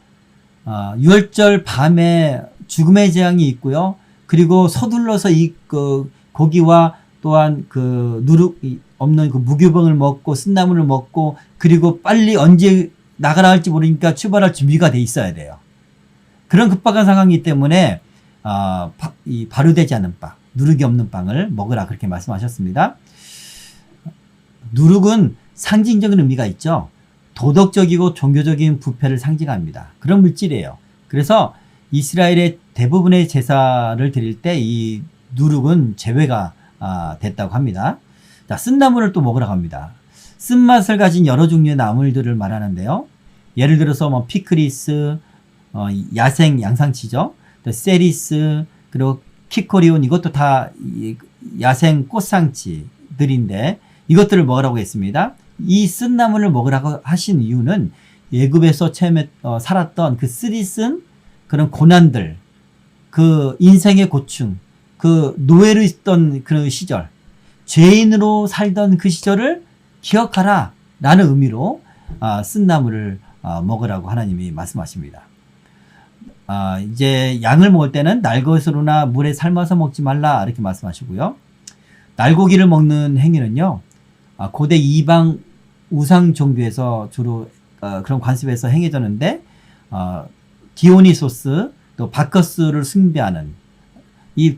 유월절 밤에 죽음의 재앙이 있고요. 그리고 서둘러서 그 고기와 또한 그 누룩이 없는 그 무교병을 먹고 쓴나물을 먹고 그리고 빨리 언제 나가라 할지 모르니까 출발할 준비가 돼 있어야 돼요. 그런 급박한 상황이기 때문에 이 발효되지 않은 빵, 누룩이 없는 빵을 먹으라 그렇게 말씀하셨습니다. 누룩은 상징적인 의미가 있죠. 도덕적이고 종교적인 부패를 상징합니다. 그런 물질이에요. 그래서 이스라엘의 대부분의 제사를 드릴 때 이 누룩은 제외가 됐다고 합니다. 자, 쓴나물을 또 먹으라고 합니다. 쓴맛을 가진 여러 종류의 나물들을 말하는데요. 예를 들어서 뭐 피크리스, 야생 양상치죠. 또 세리스, 그리고 키코리온, 이것도 다 야생 꽃상치들인데 이것들을 먹으라고 했습니다. 이 쓴나물을 먹으라고 하신 이유는 예굽에서 살았던 그 쓰디쓴 그런 고난들, 그 인생의 고충, 그 노예로 있던 그 시절, 죄인으로 살던 그 시절을 기억하라 라는 의미로 쓴나물을 먹으라고 하나님이 말씀하십니다. 이제 양을 먹을 때는 날것으로나 물에 삶아서 먹지 말라 이렇게 말씀하시고요. 날고기를 먹는 행위는요, 고대 이방 우상 종교에서 주로 그런 관습에서 행해졌는데, 디오니소스 또 바커스를 숭배하는 이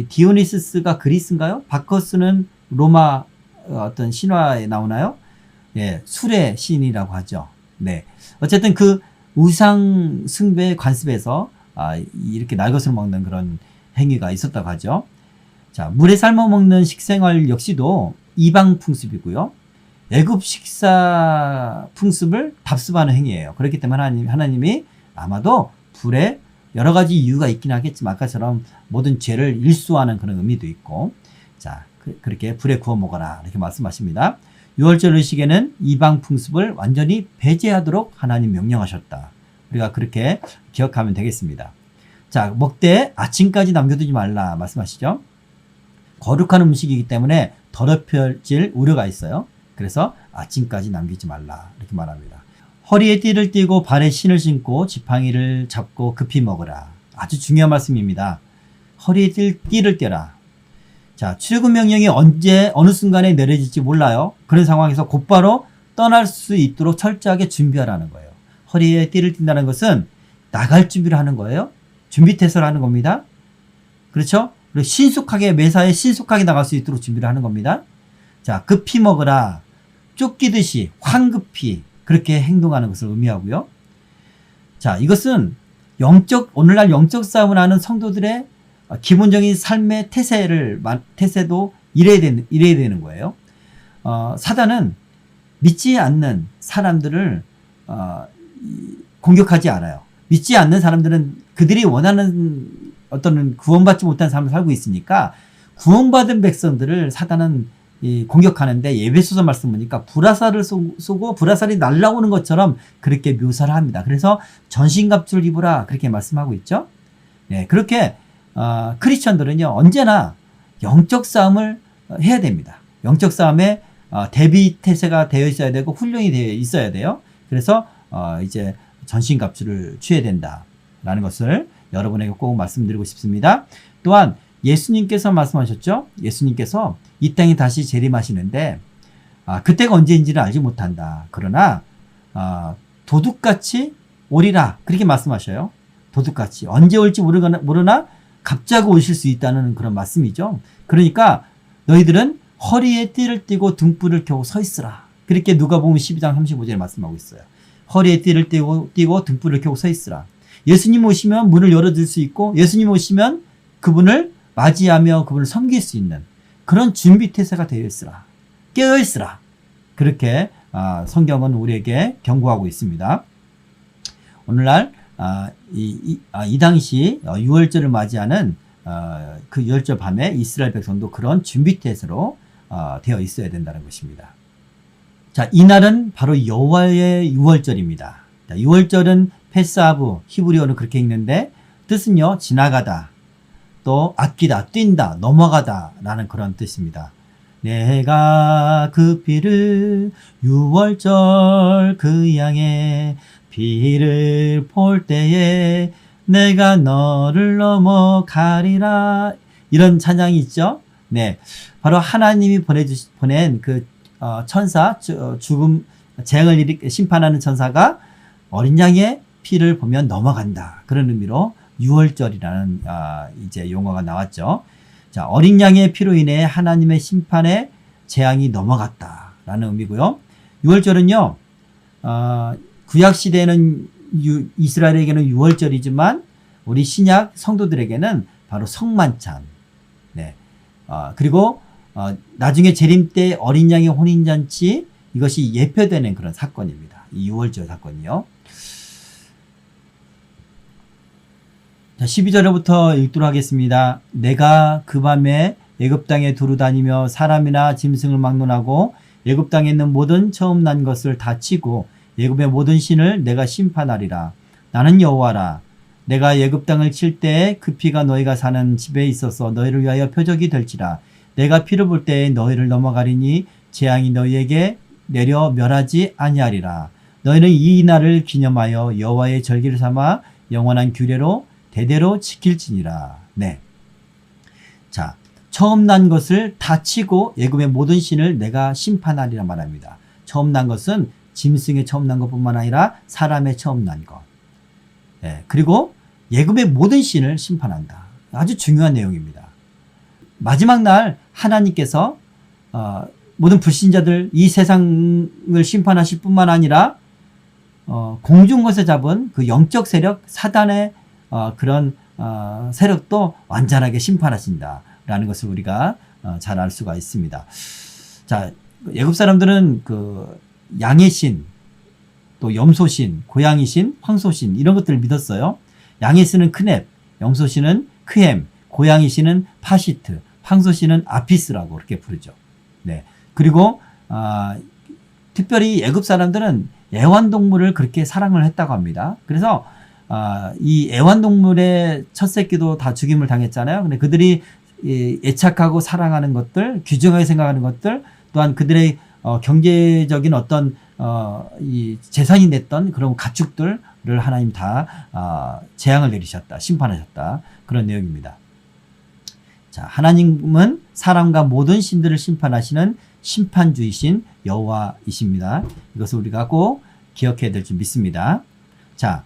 디오니소스가 그리스인가요? 바커스는 로마 어떤 신화에 나오나요? 예, 술의 신이라고 하죠. 네, 어쨌든 그 우상 숭배 관습에서 이렇게 날것을 먹는 그런 행위가 있었다고 하죠. 자, 물에 삶아 먹는 식생활 역시도 이방 풍습이고요. 애굽 식사 풍습을 답습하는 행위예요. 그렇기 때문에 하나님이 아마도 불에 여러 가지 이유가 있긴 하겠지만 아까처럼 모든 죄를 일수하는 그런 의미도 있고, 자, 그렇게 불에 구워 먹어라 이렇게 말씀하십니다. 유월절 의식에는 이방 풍습을 완전히 배제하도록 하나님 명령하셨다. 우리가 그렇게 기억하면 되겠습니다. 자, 먹되 아침까지 남겨두지 말라 말씀하시죠. 거룩한 음식이기 때문에 더럽혀질 우려가 있어요. 그래서 아침까지 남기지 말라 이렇게 말합니다. 허리에 띠를 띠고 발에 신을 신고 지팡이를 잡고 급히 먹으라. 아주 중요한 말씀입니다. 허리에 띠를 떼라. 자, 출애굽 명령이 언제 어느 순간에 내려질지 몰라요. 그런 상황에서 곧바로 떠날 수 있도록 철저하게 준비하라는 거예요. 허리에 띠를 띈다는 것은 나갈 준비를 하는 거예요. 준비 태세를 하는 겁니다. 그렇죠? 그리고 신속하게, 매사에 신속하게 나갈 수 있도록 준비를 하는 겁니다. 자, 급히 먹으라. 쫓기듯이 황급히 그렇게 행동하는 것을 의미하고요. 자, 이것은 오늘날 영적 싸움을 하는 성도들의 기본적인 삶의 태세도 이래야 되는 거예요. 사단은 믿지 않는 사람들을 공격하지 않아요. 믿지 않는 사람들은 그들이 원하는 어떤 구원받지 못한 삶을 살고 있으니까 구원받은 백성들을 사단은 공격하는데, 에베소서 말씀 보니까 불화살을 쏘고 불화살이 날아오는 것처럼 그렇게 묘사를 합니다. 그래서 전신갑주를 입으라 그렇게 말씀하고 있죠. 네, 그렇게 크리스천들은요 언제나 영적 싸움을 해야 됩니다. 영적 싸움에 대비 태세가 되어 있어야 되고 훈련이 되어 있어야 돼요. 그래서 이제 전신갑주를 취해야 된다라는 것을 여러분에게 꼭 말씀드리고 싶습니다. 또한 예수님께서 말씀하셨죠. 예수님께서 이 땅에 다시 재림하시는데 그때가 언제인지는 알지 못한다. 그러나 도둑같이 오리라 그렇게 말씀하셔요. 도둑같이 언제 올지 모르나 갑자기 오실 수 있다는 그런 말씀이죠. 그러니까 너희들은 허리에 띠를 띠고 등불을 켜고 서 있으라. 그렇게 누가복음 12장 35절에 말씀하고 있어요. 허리에 띠를 띠고 등불을 켜고 서 있으라. 예수님 오시면 문을 열어줄 수 있고, 예수님 오시면 그분을 맞이하며 그분을 섬길 수 있는 그런 준비 태세가 되어 있으라. 깨어 있으라. 그렇게 성경은 우리에게 경고하고 있습니다. 오늘날 이 당시 유월절을 맞이하는 그 유월절 밤에 이스라엘 백성도 그런 준비 태세로 되어 있어야 된다는 것입니다. 자, 이날은 바로 여호와의 유월절입니다. 유월절은 페스아브, 히브리어는 그렇게 읽는데 뜻은요 지나가다, 또 아끼다, 뛴다, 넘어가다 라는 그런 뜻입니다. 내가 그 비를 유월절 그 양의 비를 볼 때에 내가 너를 넘어가리라, 이런 찬양이 있죠. 네, 바로 하나님이 보낸 그 천사, 죽음, 재앙을 심판하는 천사가 어린 양의 피를 보면 넘어간다. 그런 의미로 유월절이라는 이제 용어가 나왔죠. 자, 어린 양의 피로 인해 하나님의 심판의 재앙이 넘어갔다라는 의미고요. 유월절은요, 구약 시대에는 이스라엘에게는 유월절이지만 우리 신약 성도들에게는 바로 성만찬. 네. 그리고 나중에 재림 때 어린 양의 혼인잔치, 이것이 예표되는 그런 사건입니다. 이 유월절 사건이요. 자, 12절부터 읽도록 하겠습니다. 내가 그 밤에 애굽 땅에 두루 다니며 사람이나 짐승을 막론하고 애굽 땅에 있는 모든 처음 난 것을 다 치고 애굽의 모든 신을 내가 심판하리라. 나는 여호와라. 내가 애굽 땅을 칠 때에 그 피가 너희가 사는 집에 있어서 너희를 위하여 표적이 될지라. 내가 피를 볼 때에 너희를 넘어가리니 재앙이 너희에게 내려 멸하지 아니하리라. 너희는 이 날을 기념하여 여호와의 절기를 삼아 영원한 규례로 대대로 지킬지니라. 네. 자, 처음 난 것을 다 치고 애굽의 모든 신을 내가 심판하리라 말합니다. 처음 난 것은 짐승의 처음 난 것뿐만 아니라 사람의 처음 난 것. 네. 그리고 애굽의 모든 신을 심판한다. 아주 중요한 내용입니다. 마지막 날 하나님께서 모든 불신자들 이 세상을 심판하실 뿐만 아니라 공중 것에 잡은 그 영적 세력 사단의 그런 세력도 완전하게 심판하신다라는 것을 우리가 잘 알 수가 있습니다. 자, 애굽 사람들은 그 양의 신, 또 염소신, 고양이신, 황소신 이런 것들을 믿었어요. 양의 신은 크넵, 염소신은 크햄, 고양이신은 파시트, 황소신은 아피스라고 그렇게 부르죠. 네. 그리고 특별히 애굽 사람들은 애완동물을 그렇게 사랑을 했다고 합니다. 그래서 이 애완동물의 첫 새끼도 다 죽임을 당했잖아요. 근데 그들이 애착하고 사랑하는 것들, 귀중하게 생각하는 것들, 또한 그들의 경제적인 어떤 이 재산이 됐던 그런 가축들을 하나님 다 재앙을 내리셨다, 심판하셨다, 그런 내용입니다. 자, 하나님은 사람과 모든 신들을 심판하시는 심판주이신 여호와이십니다. 이것을 우리가 꼭 기억해야 될 줄 믿습니다. 자,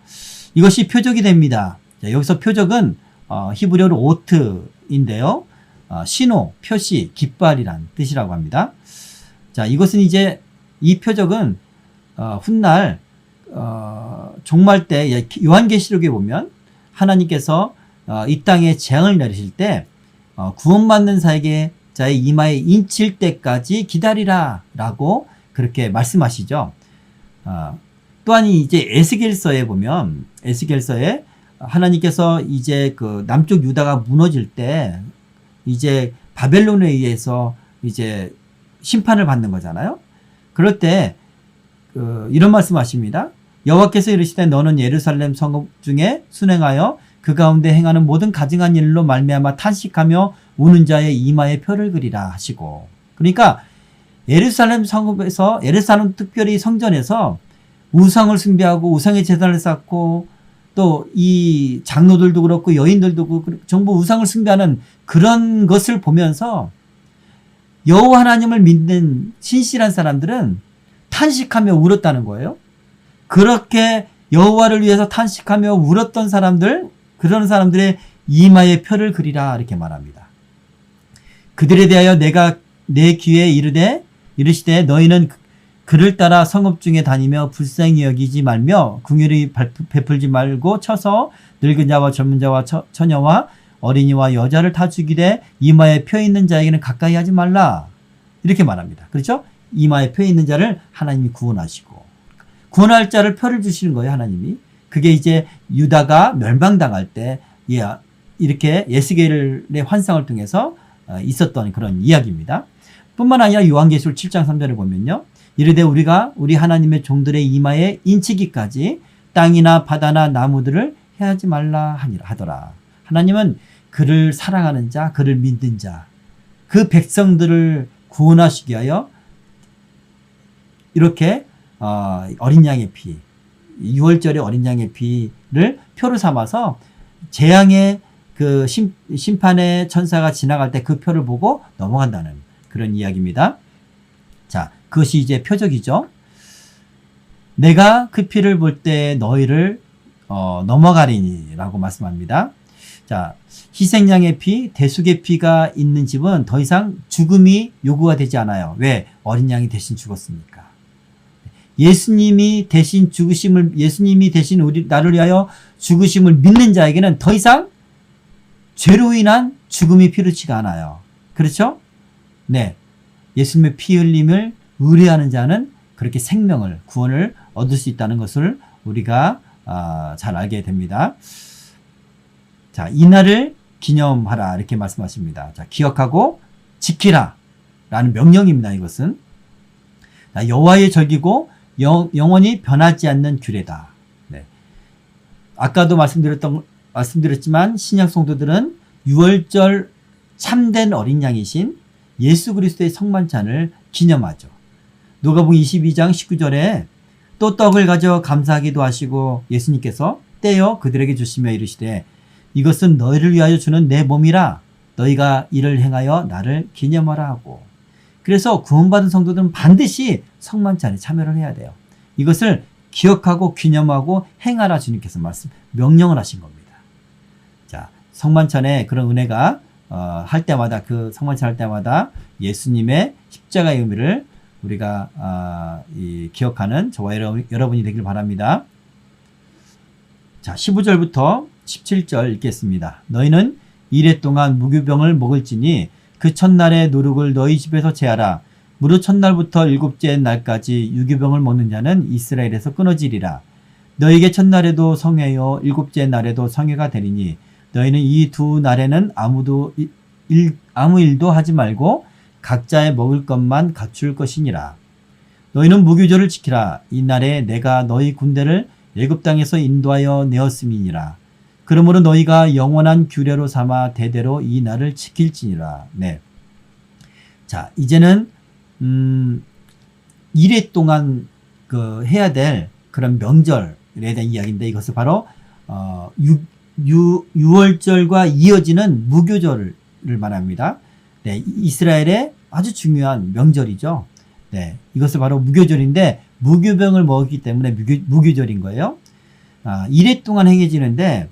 이것이 표적이 됩니다. 자, 여기서 표적은 히브리어로 오트인데요. 신호, 표시, 깃발이란 뜻이라고 합니다. 자, 이것은 이제 이 표적은 훗날 종말 때 요한계시록에 보면 하나님께서 이 땅에 재앙을 내리실 때 구원받는 자의 이마에 인칠 때까지 기다리라 라고 그렇게 말씀하시죠. 또한 이제 에스겔서에 보면 에스겔서에 하나님께서 이제 그 남쪽 유다가 무너질 때 이제 바벨론에 의해서 이제 심판을 받는 거잖아요. 그럴 때 이런 말씀하십니다. 여호와께서 이르시되 너는 예루살렘 성읍 중에 순행하여 그 가운데 행하는 모든 가증한 일로 말미암아 탄식하며 우는 자의 이마에 표를 그리라 하시고, 그러니까 예루살렘 성읍에서, 예루살렘 특별히 성전에서 우상을 숭배하고 우상의 제단을 쌓고 또 이 장로들도 그렇고 여인들도 그렇고 전부 우상을 숭배하는 그런 것을 보면서 여호와 하나님을 믿는 신실한 사람들은 탄식하며 울었다는 거예요. 그렇게 여호와를 위해서 탄식하며 울었던 사람들, 그런 사람들의 이마에 표를 그리라 이렇게 말합니다. 그들에 대하여 내가 내 귀에 이르시되 너희는 그를 따라 성읍 중에 다니며 불쌍히 여기지 말며 긍휼히 베풀지 말고 쳐서 늙은 자와 젊은 자와 처녀와 어린이와 여자를 다 죽이되 이마에 표 있는 자에게는 가까이 하지 말라 이렇게 말합니다. 그렇죠? 이마에 표 있는 자를 하나님이 구원하시고 구원할 자를 표를 주시는 거예요. 하나님이. 그게 이제 유다가 멸망당할 때 이렇게 에스겔의 환상을 통해서 있었던 그런 이야기입니다. 뿐만 아니라 요한계시록 7장 3절을 보면요. 이르되 우리가 우리 하나님의 종들의 이마에 인치기까지 땅이나 바다나 나무들을 해하지 말라 하더라. 하나님은 그를 사랑하는 자, 그를 믿는 자, 그 백성들을 구원하시기 위하여 이렇게 어린 양의 피, 6월절의 어린 양의 피를 표를 삼아서 재앙의 그 심판의 천사가 지나갈 때 그 표를 보고 넘어간다는 그런 이야기입니다. 자, 그것이 이제 표적이죠. 내가 그 피를 볼 때 너희를 넘어가리니 라고 말씀합니다. 자, 희생양의 피, 대속의 피가 있는 집은 더 이상 죽음이 요구가 되지 않아요. 왜? 어린 양이 대신 죽었으니까. 예수님이 대신 나를 위하여 죽으심을 믿는 자에게는 더 이상 죄로 인한 죽음이 필요치가 않아요. 그렇죠? 네. 예수님의 피 흘림을 의뢰하는 자는 그렇게 생명을, 구원을 얻을 수 있다는 것을 우리가 잘 알게 됩니다. 자, 이날을 기념하라 이렇게 말씀하십니다. 자, 기억하고 지키라 라는 명령입니다. 이것은 여호와의 절기고 영원히 변하지 않는 규례다. 네. 아까도 말씀드렸지만 신약 성도들은 유월절 참된 어린 양이신 예수 그리스도의 성만찬을 기념하죠. 누가복음 22장 19절에 또 떡을 가져 감사하기도 하시고 예수님께서 떼어 그들에게 주시며 이르시되 이것은 너희를 위하여 주는 내 몸이라 너희가 이를 행하여 나를 기념하라 하고, 그래서 구원받은 성도들은 반드시 성만찬에 참여를 해야 돼요. 이것을 기억하고 기념하고 행하라 주님께서 명령을 하신 겁니다. 자, 성만찬에 그런 은혜가 할 때마다, 그 성만찬 할 때마다 예수님의 십자가의 의미를 우리가 기억하는 저와 여러분이 되길 바랍니다. 자, 15절부터 17절 읽겠습니다. 너희는 이래 동안 무교병을 먹을지니 그 첫날의 누룩을 너희 집에서 제하라. 무릇 첫날부터 일곱째 날까지 유교병을 먹는 자는 이스라엘에서 끊어지리라. 너희에게 첫날에도 성회요 일곱째 날에도 성회가 되리니 너희는 이 두 날에는 아무 일도 하지 말고 각자의 먹을 것만 갖출 것이니라. 너희는 무교절을 지키라. 이 날에 내가 너희 군대를 애굽 땅에서 인도하여 내었음이니라. 그러므로 너희가 영원한 규례로 삼아 대대로 이 날을 지킬지니라. 네. 자, 이제는 1회 동안 해야 될 그런 명절에 대한 이야기인데, 이것을 바로 6월절과 이어지는 무교절을 말합니다. 네, 이스라엘의 아주 중요한 명절이죠. 네, 이것을 바로 무교절인데, 무교병을 먹었기 때문에 무교절인 거예요. 1회 동안 행해지는데,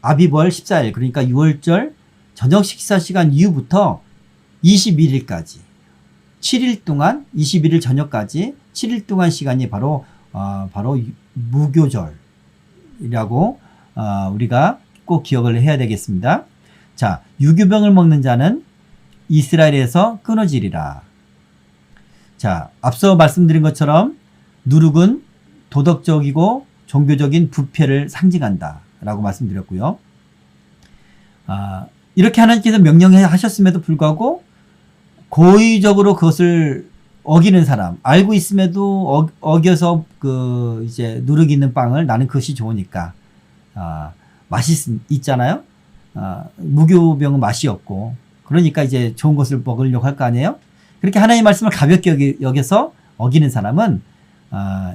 아비벌 14일, 그러니까 6월절 저녁 식사 시간 이후부터 21일까지 7일 동안, 21일 저녁까지 7일 동안 시간이 바로 무교절이라고 우리가 꼭 기억을 해야 되겠습니다. 자, 유교병을 먹는 자는 이스라엘에서 끊어지리라. 자, 앞서 말씀드린 것처럼 누룩은 도덕적이고 종교적인 부패를 상징한다 라고 말씀드렸고요. 이렇게 하나님께서 명령하셨음에도 불구하고 고의적으로 그것을 어기는 사람, 알고 있음에도 어겨서 이제 누룩 있는 빵을, 나는 그것이 좋으니까 맛이 있잖아요. 무교병은 맛이 없고, 그러니까 이제 좋은 것을 먹으려고 할 거 아니에요. 그렇게 하나님의 말씀을 가볍게 여겨서 어기는 사람은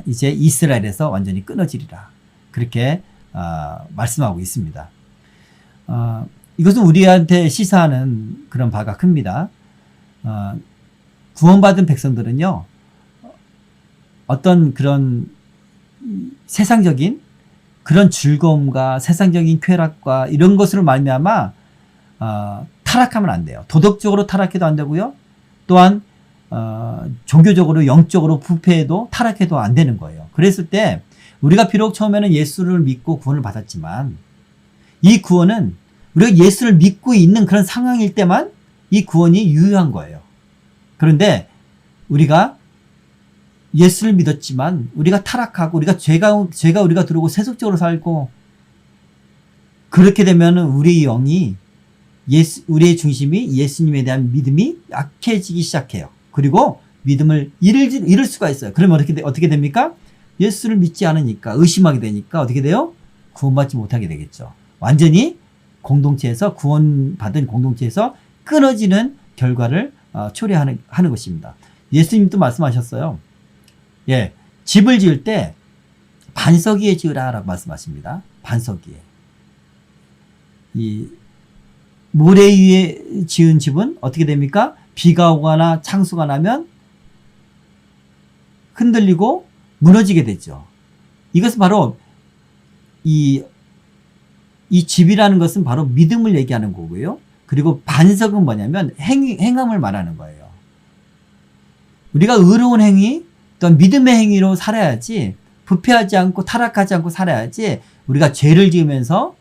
이제 이스라엘에서 완전히 끊어지리라, 그렇게 말씀하고 있습니다. 이것은 우리한테 시사하는 그런 바가 큽니다. 구원받은 백성들은요, 어떤 그런 세상적인 그런 즐거움과 세상적인 쾌락과 이런 것으로 말미암아 타락하면 안 돼요. 도덕적으로 타락해도 안 되고요. 또한 종교적으로, 영적으로 부패해도 타락해도 안 되는 거예요. 그랬을 때 우리가 비록 처음에는 예수를 믿고 구원을 받았지만, 이 구원은 우리가 예수를 믿고 있는 그런 상황일 때만 이 구원이 유효한 거예요. 그런데 우리가 예수를 믿었지만 우리가 타락하고 죄가 우리가 들어오고 세속적으로 살고, 그렇게 되면 우리의 영이 우리의 중심이 예수님에 대한 믿음이 약해지기 시작해요. 그리고 믿음을 잃을 수가 있어요. 그러면 어떻게 됩니까? 예수를 믿지 않으니까, 의심하게 되니까 어떻게 돼요? 구원받지 못하게 되겠죠. 완전히 구원받은 공동체에서 끊어지는 결과를 초래하는 것입니다. 예수님도 말씀하셨어요. 예, 집을 지을 때 반석 위에 지으라 라고 말씀하십니다. 반석 위에. 이 모래 위에 지은 집은 어떻게 됩니까? 비가 오거나 창수가 나면 흔들리고 무너지게 되죠. 이것은 바로 이 집이라는 것은 바로 믿음을 얘기하는 거고요. 그리고 반석은 뭐냐면 행함을 말하는 거예요. 우리가 의로운 행위, 또 믿음의 행위로 살아야지, 부패하지 않고 타락하지 않고 살아야지. 우리가 죄를 지으면서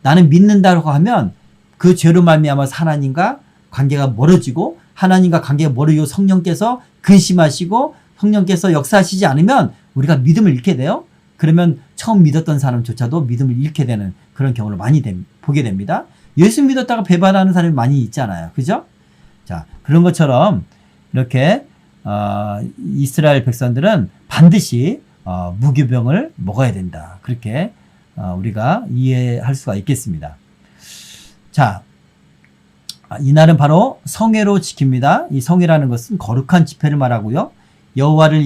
나는 믿는다고 하면 그 죄로 말미암아서 하나님과 관계가 멀어지고, 하나님과 관계가 멀어지고 성령께서 근심하시고 성령께서 역사하시지 않으면 우리가 믿음을 잃게 돼요. 그러면 처음 믿었던 사람조차도 믿음을 잃게 되는 그런 경우를 많이 보게 됩니다. 예수 믿었다가 배반하는 사람이 많이 있잖아요. 그죠? 자, 그런 것처럼 이렇게 이스라엘 백성들은 반드시 무교병을 먹어야 된다. 그렇게 우리가 이해할 수가 있겠습니다. 자, 이날은 바로 성회로 지킵니다. 이 성회라는 것은 거룩한 집회를 말하고요. 여호와를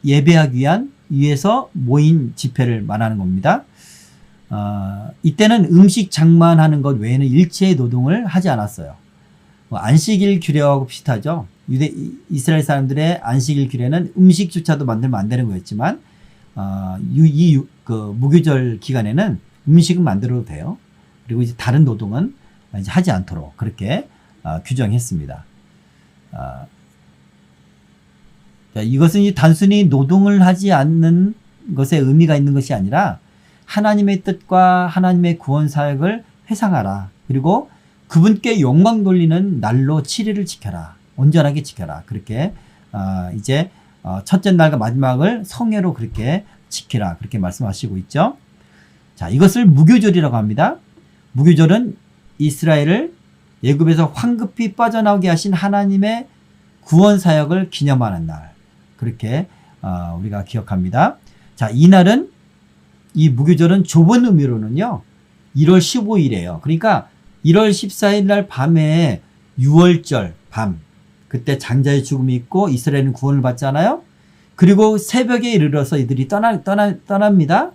예배하기 위해서 모인 집회를 말하는 겁니다. 이때는 음식 장만하는 것 외에는 일체의 노동을 하지 않았어요. 안식일 규례하고 비슷하죠. 이스라엘 사람들의 안식일 규례는 음식조차도 만들면 안 되는 거였지만, 그 무교절 기간에는 음식은 만들어도 돼요. 그리고 이제 다른 노동은 이제 하지 않도록 그렇게 규정했습니다. 자, 이것은 이제 단순히 노동을 하지 않는 것에 의미가 있는 것이 아니라 하나님의 뜻과 하나님의 구원 사역을 회상하라. 그리고 그분께 영광 돌리는 날로 7일을 지켜라. 온전하게 지켜라. 그렇게 이제 첫째 날과 마지막을 성회로 그렇게 지키라. 그렇게 말씀하시고 있죠. 자, 이것을 무교절이라고 합니다. 무교절은 이스라엘을 애굽에서 황급히 빠져나오게 하신 하나님의 구원 사역을 기념하는 날. 그렇게 우리가 기억합니다. 자, 이날은, 이 무교절은 좁은 의미로는요 1월 15일이에요. 그러니까 1월 14일 날 밤에 6월절 밤, 그때 장자의 죽음이 있고 이스라엘은 구원을 받잖아요. 그리고 새벽에 이르러서 이들이 떠납니다.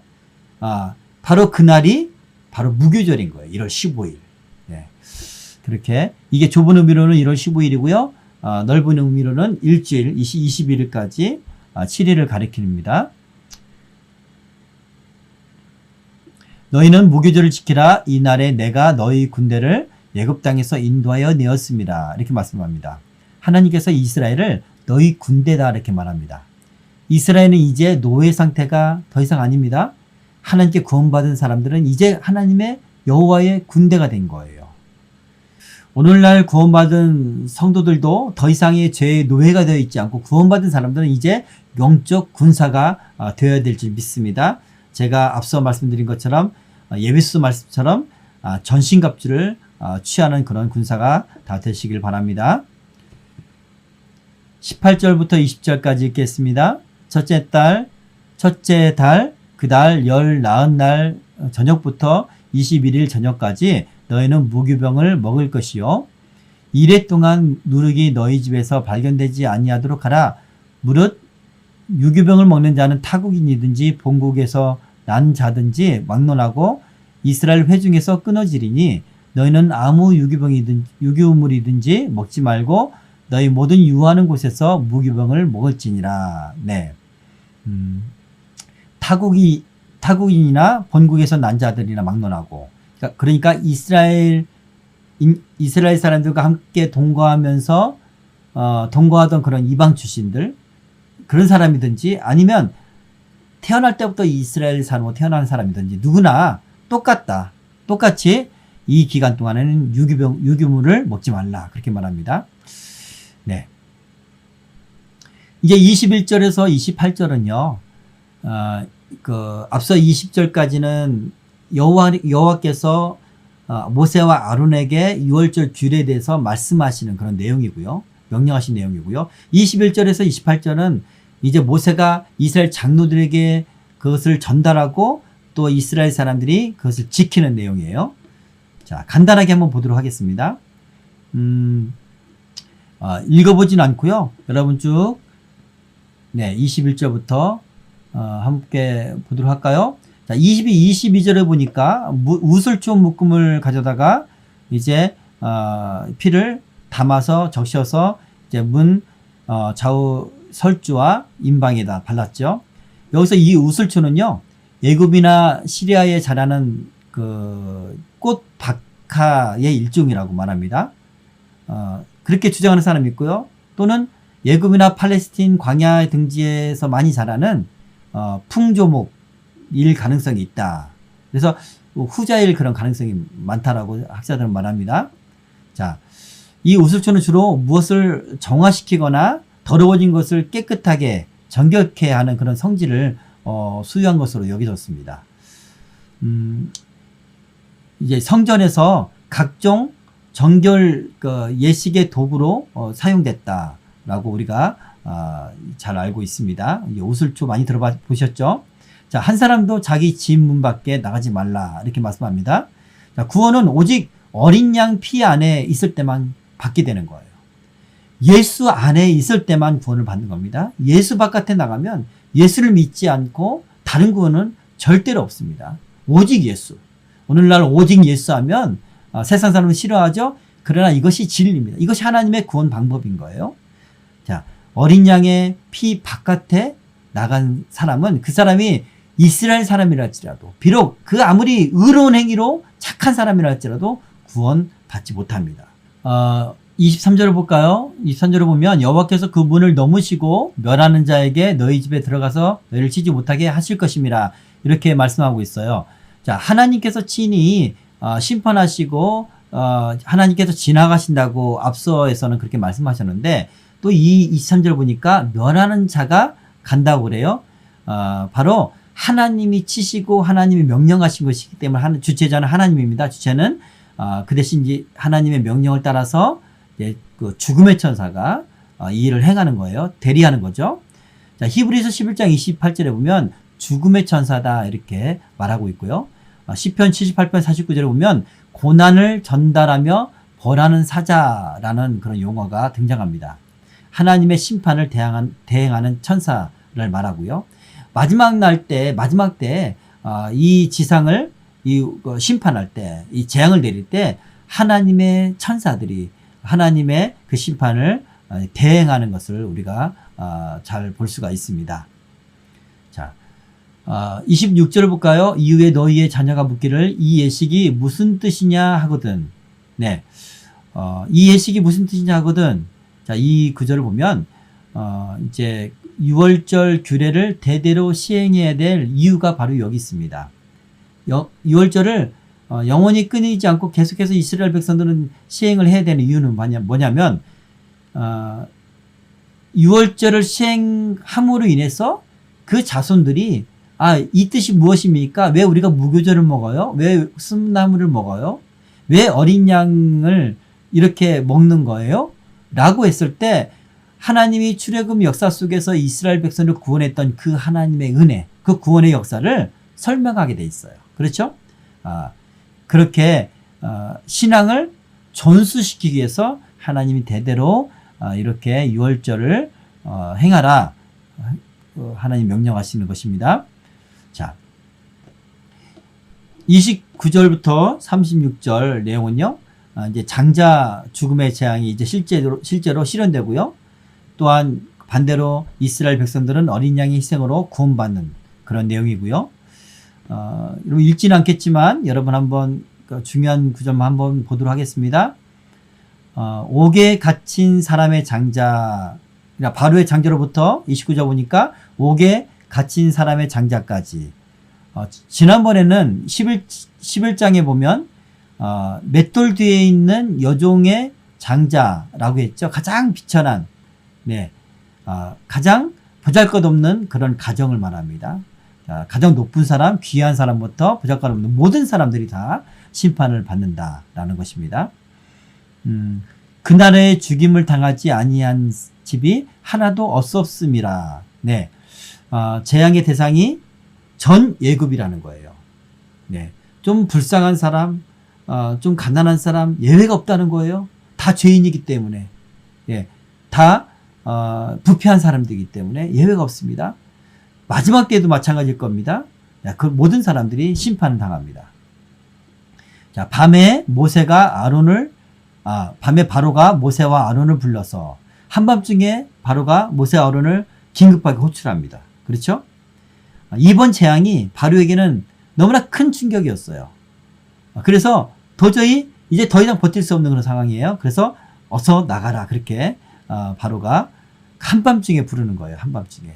바로 그날이 바로 무교절인 거예요. 1월 15일. 네. 그렇게 이게 좁은 의미로는 1월 15일이고요. 넓은 의미로는 일주일 21일까지 7일을 가리킵니다. 너희는 무교절을 지키라. 이날에 내가 너희 군대를 애굽 땅에서 인도하여 내었습니다. 이렇게 말씀합니다. 하나님께서 이스라엘을 너희 군대다 이렇게 말합니다. 이스라엘은 이제 노예 상태가 더 이상 아닙니다. 하나님께 구원받은 사람들은 이제 하나님의 여호와의 군대가 된 거예요. 오늘날 구원받은 성도들도 더 이상의 죄의 노예가 되어 있지 않고 구원받은 사람들은 이제 영적 군사가 되어야 될 줄 믿습니다. 제가 앞서 말씀드린 것처럼 예배소 말씀처럼 전신갑주를 취하는 그런 군사가 다 되시길 바랍니다. 18절부터 20절까지 읽겠습니다. 첫째 달 그 달 열 나은 날 저녁부터 21일 저녁까지 너희는 무교병을 먹을 것이요. 이래 동안 누룩이 너희 집에서 발견되지 아니하도록 하라. 무릇 유교병을 먹는 자는 타국인이든지 본국에서 난 자든지 막론하고 이스라엘 회중에서 끊어지리니 너희는 아무 유교물이든지 먹지 말고 너희 모든 유하는 곳에서 무교병을 먹을지니라. 네. 타국인이나 본국에서 난 자들이나 막론하고, 그러니까 이스라엘 사람들과 함께 동거하면서 동거하던 그런 이방 출신들, 그런 사람이든지 아니면 태어날 때부터 이스라엘 사람으로 태어난 사람이든지 누구나 똑같이 이 기간 동안에는 유교물을 먹지 말라 그렇게 말합니다. 네. 이제 21절에서 28절은요, 앞서 20절까지는 여호와께서 모세와 아론에게 6월절 규례에 대해서 말씀하시는 그런 내용이고요. 명령하신 내용이고요. 21절에서 28절은 이제 모세가 이스라엘 장로들에게 그것을 전달하고 또 이스라엘 사람들이 그것을 지키는 내용이에요. 자, 간단하게 한번 보도록 하겠습니다. 읽어보진 않고요. 여러분 쭉 21절부터 함께 보도록 할까요? 자, 22절에 보니까 우슬초 묶음을 가져다가 이제 피를 담아서 적셔서 이제 좌우 설주와 임방에다 발랐죠. 여기서 이 우슬초는요, 애굽이나 시리아에 자라는 그 꽃 박하의 일종이라고 말합니다. 그렇게 주장하는 사람이 있고요. 또는 예굽이나 팔레스틴 광야 등지에서 많이 자라는 풍조목일 가능성이 있다. 그래서 후자일 그런 가능성이 많다라고 학자들은 말합니다. 자, 이 우슬초는 주로 무엇을 정화시키거나 더러워진 것을 깨끗하게 정결케 하는 그런 성질을 수유한 것으로 여겨졌습니다. 이제 성전에서 각종 정결 예식의 도구로 사용됐다라고 우리가 잘 알고 있습니다. 우슬초 많이 들어보셨죠? 자, 한 사람도 자기 집 문 밖에 나가지 말라 이렇게 말씀합니다. 자, 구원은 오직 어린 양 피 안에 있을 때만 받게 되는 거예요. 예수 안에 있을 때만 구원을 받는 겁니다. 예수 바깥에 나가면 예수를 믿지 않고 다른 구원은 절대로 없습니다. 오직 예수. 오늘날 오직 예수 하면 세상 사람은 싫어하죠. 그러나 이것이 진리입니다. 이것이 하나님의 구원 방법인 거예요. 자, 어린 양의 피 바깥에 나간 사람은 그 사람이 이스라엘 사람이라 할지라도 비록 그 아무리 의로운 행위로 착한 사람이라 할지라도 구원 받지 못합니다. 23절을 볼까요? 23절을 보면 여호와께서 그 문을 넘으시고 멸하는 자에게 너희 집에 들어가서 너희를 치지 못하게 하실 것임이라 이렇게 말씀하고 있어요. 자, 하나님께서 친히 심판하시고 하나님께서 지나가신다고 앞서에서는 그렇게 말씀하셨는데 또 이 23절 보니까 멸하는 자가 간다고 그래요. 바로 하나님이 치시고 하나님이 명령하신 것이기 때문에 주체자는 하나님입니다. 주체는 그 대신 이제 하나님의 명령을 따라서 이제 그 죽음의 천사가 이 일을 행하는 거예요. 대리하는 거죠. 자, 히브리서 11장 28절에 보면 죽음의 천사다 이렇게 말하고 있고요. 시편 78편 49절에 보면 고난을 전달하며 벌하는 사자라는 그런 용어가 등장합니다. 하나님의 심판을 대행하는 천사를 말하고요. 마지막 때 이 지상을 심판할 때, 이 재앙을 내릴 때 하나님의 천사들이 하나님의 그 심판을 대행하는 것을 우리가 잘 볼 수가 있습니다. 자, 26절을 볼까요? 이후에 너희의 자녀가 묻기를 이 예식이 무슨 뜻이냐 하거든. 네, 이 예식이 무슨 뜻이냐 하거든. 자, 이 구절을 보면 이제 유월절 규례를 대대로 시행해야 될 이유가 바로 여기 있습니다. 유월절을 영원히 끊이지 않고 계속해서 이스라엘 백성들은 시행을 해야 되는 이유는 뭐냐면 유월절을 시행함으로 인해서 그 자손들이 이 뜻이 무엇입니까? 왜 우리가 무교절을 먹어요? 왜 순나물을 먹어요? 왜 어린 양을 이렇게 먹는 거예요? 라고 했을 때 하나님이 출애굽 역사 속에서 이스라엘 백성을 구원했던 그 하나님의 은혜, 그 구원의 역사를 설명하게 돼 있어요. 그렇죠? 그렇게 신앙을 전수시키기 위해서 하나님이 대대로 이렇게 유월절을 행하라 하나님 명령하시는 것입니다. 자, 29절부터 36절 내용은요. 이제 장자 죽음의 재앙이 이제 실제로 실현되고요. 또한 반대로 이스라엘 백성들은 어린 양의 희생으로 구원받는 그런 내용이고요. 여러분 읽지는 않겠지만 여러분 한번 중요한 구절만 한번 보도록 하겠습니다. 옥에 갇힌 사람의 장자, 바로의 장자로부터 29절 보니까 옥에 갇힌 사람의 장자까지. 지난번에는 11장에 보면 맷돌 뒤에 있는 여종의 장자라고 했죠. 가장 비천한, 가장 보잘것없는 그런 가정을 말합니다. 가장 높은 사람, 귀한 사람부터 보잘것없는 모든 사람들이 다 심판을 받는다라는 것입니다. 그날의 죽임을 당하지 아니한 집이 하나도 없었음이라. 재앙의 대상이 전 예굽이라는 거예요. 좀 불쌍한 사람, 좀 가난한 사람 예외가 없다는 거예요. 다 죄인이기 때문에, 다 부패한 사람들이기 때문에 예외가 없습니다. 마지막 때도 마찬가지일 겁니다. 그 모든 사람들이 심판을 당합니다. 자, 밤에 바로가 모세와 아론을 불러서 한밤중에 바로가 모세와 아론을 긴급하게 호출합니다. 그렇죠? 이번 재앙이 바로에게는 너무나 큰 충격이었어요. 그래서 도저히 이제 더 이상 버틸 수 없는 그런 상황이에요. 그래서 어서 나가라 그렇게 바로가 한밤중에 부르는 거예요. 한밤중에.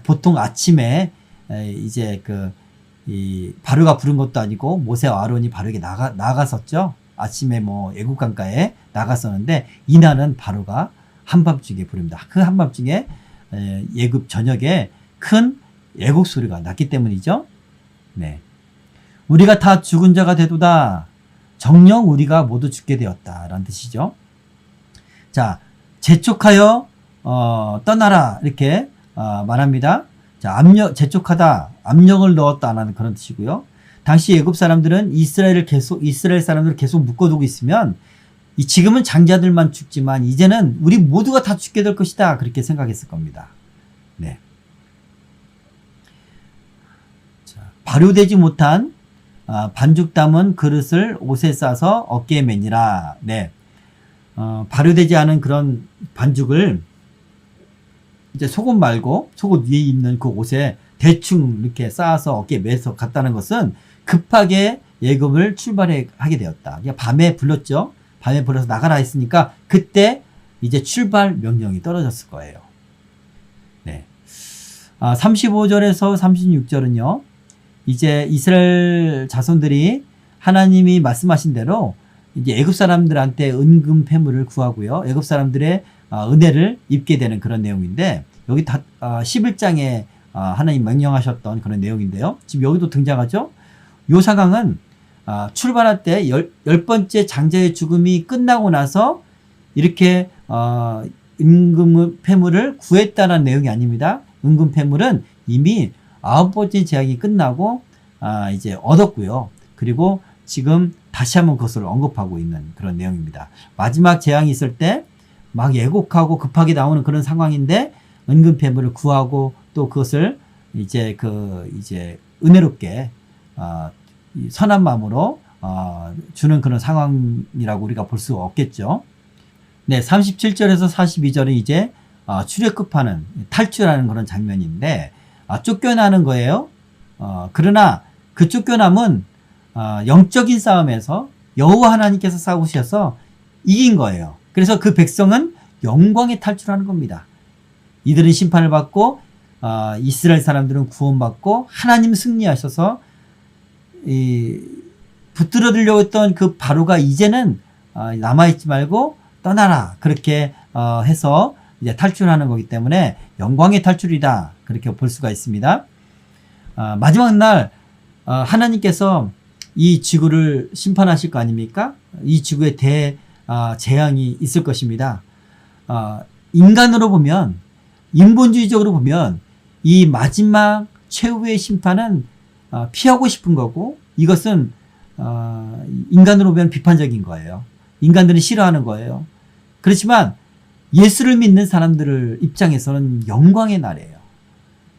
보통 아침에 이제 이 바로가 부른 것도 아니고 모세와 아론이 바로에게 나갔었죠. 아침에 뭐 애국 강가에 나갔었는데 이날은 바로가 한밤중에 부릅니다. 그 한밤중에 애굽 전역에 큰 애국 소리가 났기 때문이죠. 네. 우리가 다 죽은 자가 되도다. 정녕 우리가 모두 죽게 되었다. 라는 뜻이죠. 자, 재촉하여 떠나라. 이렇게 말합니다. 자, 재촉하다. 압력을 넣었다라는 그런 뜻이고요. 당시 애굽 사람들은 이스라엘 사람들을 계속 묶어두고 있으면 지금은 장자들만 죽지만 이제는 우리 모두가 다 죽게 될 것이다. 그렇게 생각했을 겁니다. 네. 자, 발효되지 못한 반죽 담은 그릇을 옷에 싸서 어깨에 매니라. 네. 발효되지 않은 그런 반죽을 이제 속옷 말고 속옷 위에 입는 그 옷에 대충 이렇게 쌓아서 어깨에 매서 갔다는 것은 급하게 애굽을 출발하게 되었다. 그냥 밤에 불렀죠. 밤에 불러서 나가라 했으니까 그때 이제 출발 명령이 떨어졌을 거예요. 네. 35절에서 36절은요. 이제 이스라엘 자손들이 하나님이 말씀하신 대로 이제 애굽 사람들한테 은금 패물을 구하고요. 애굽 사람들의 은혜를 입게 되는 그런 내용인데 여기 11장에 하나님 명령하셨던 그런 내용인데요. 지금 여기도 등장하죠. 요 상황은 출발할 때 열 번째 장자의 죽음이 끝나고 나서 이렇게 은금 패물을 구했다는 내용이 아닙니다. 은금 패물은 이미 9번째 재앙이 끝나고 이제 얻었고요. 그리고 지금 다시 한번 그것을 언급하고 있는 그런 내용입니다. 마지막 재앙이 있을 때 막 애곡하고 급하게 나오는 그런 상황인데 은금 패물을 구하고 또 그것을 이제 은혜롭게 선한 마음으로 주는 그런 상황이라고 우리가 볼 수 없겠죠. 네, 37절에서 42절은 이제 출애굽하는 탈출하는 그런 장면인데 쫓겨나는 거예요. 그러나 그 쫓겨남은 영적인 싸움에서 여호와 하나님께서 싸우셔서 이긴 거예요. 그래서 그 백성은 영광에 탈출하는 겁니다. 이들은 심판을 받고 이스라엘 사람들은 구원받고 하나님 승리하셔서 붙들어들려고 했던 그 바로가 이제는 남아있지 말고 떠나라. 그렇게 해서 이제 탈출하는 거기 때문에 영광의 탈출이다. 그렇게 볼 수가 있습니다. 마지막 날 하나님께서 이 지구를 심판하실 거 아닙니까? 이 지구에 재앙이 있을 것입니다. 인간으로 보면 인본주의적으로 보면 이 마지막 최후의 심판은 피하고 싶은 거고 이것은 인간으로 보면 비판적인 거예요. 인간들은 싫어하는 거예요. 그렇지만 예수를 믿는 사람들 입장에서는 영광의 날이에요.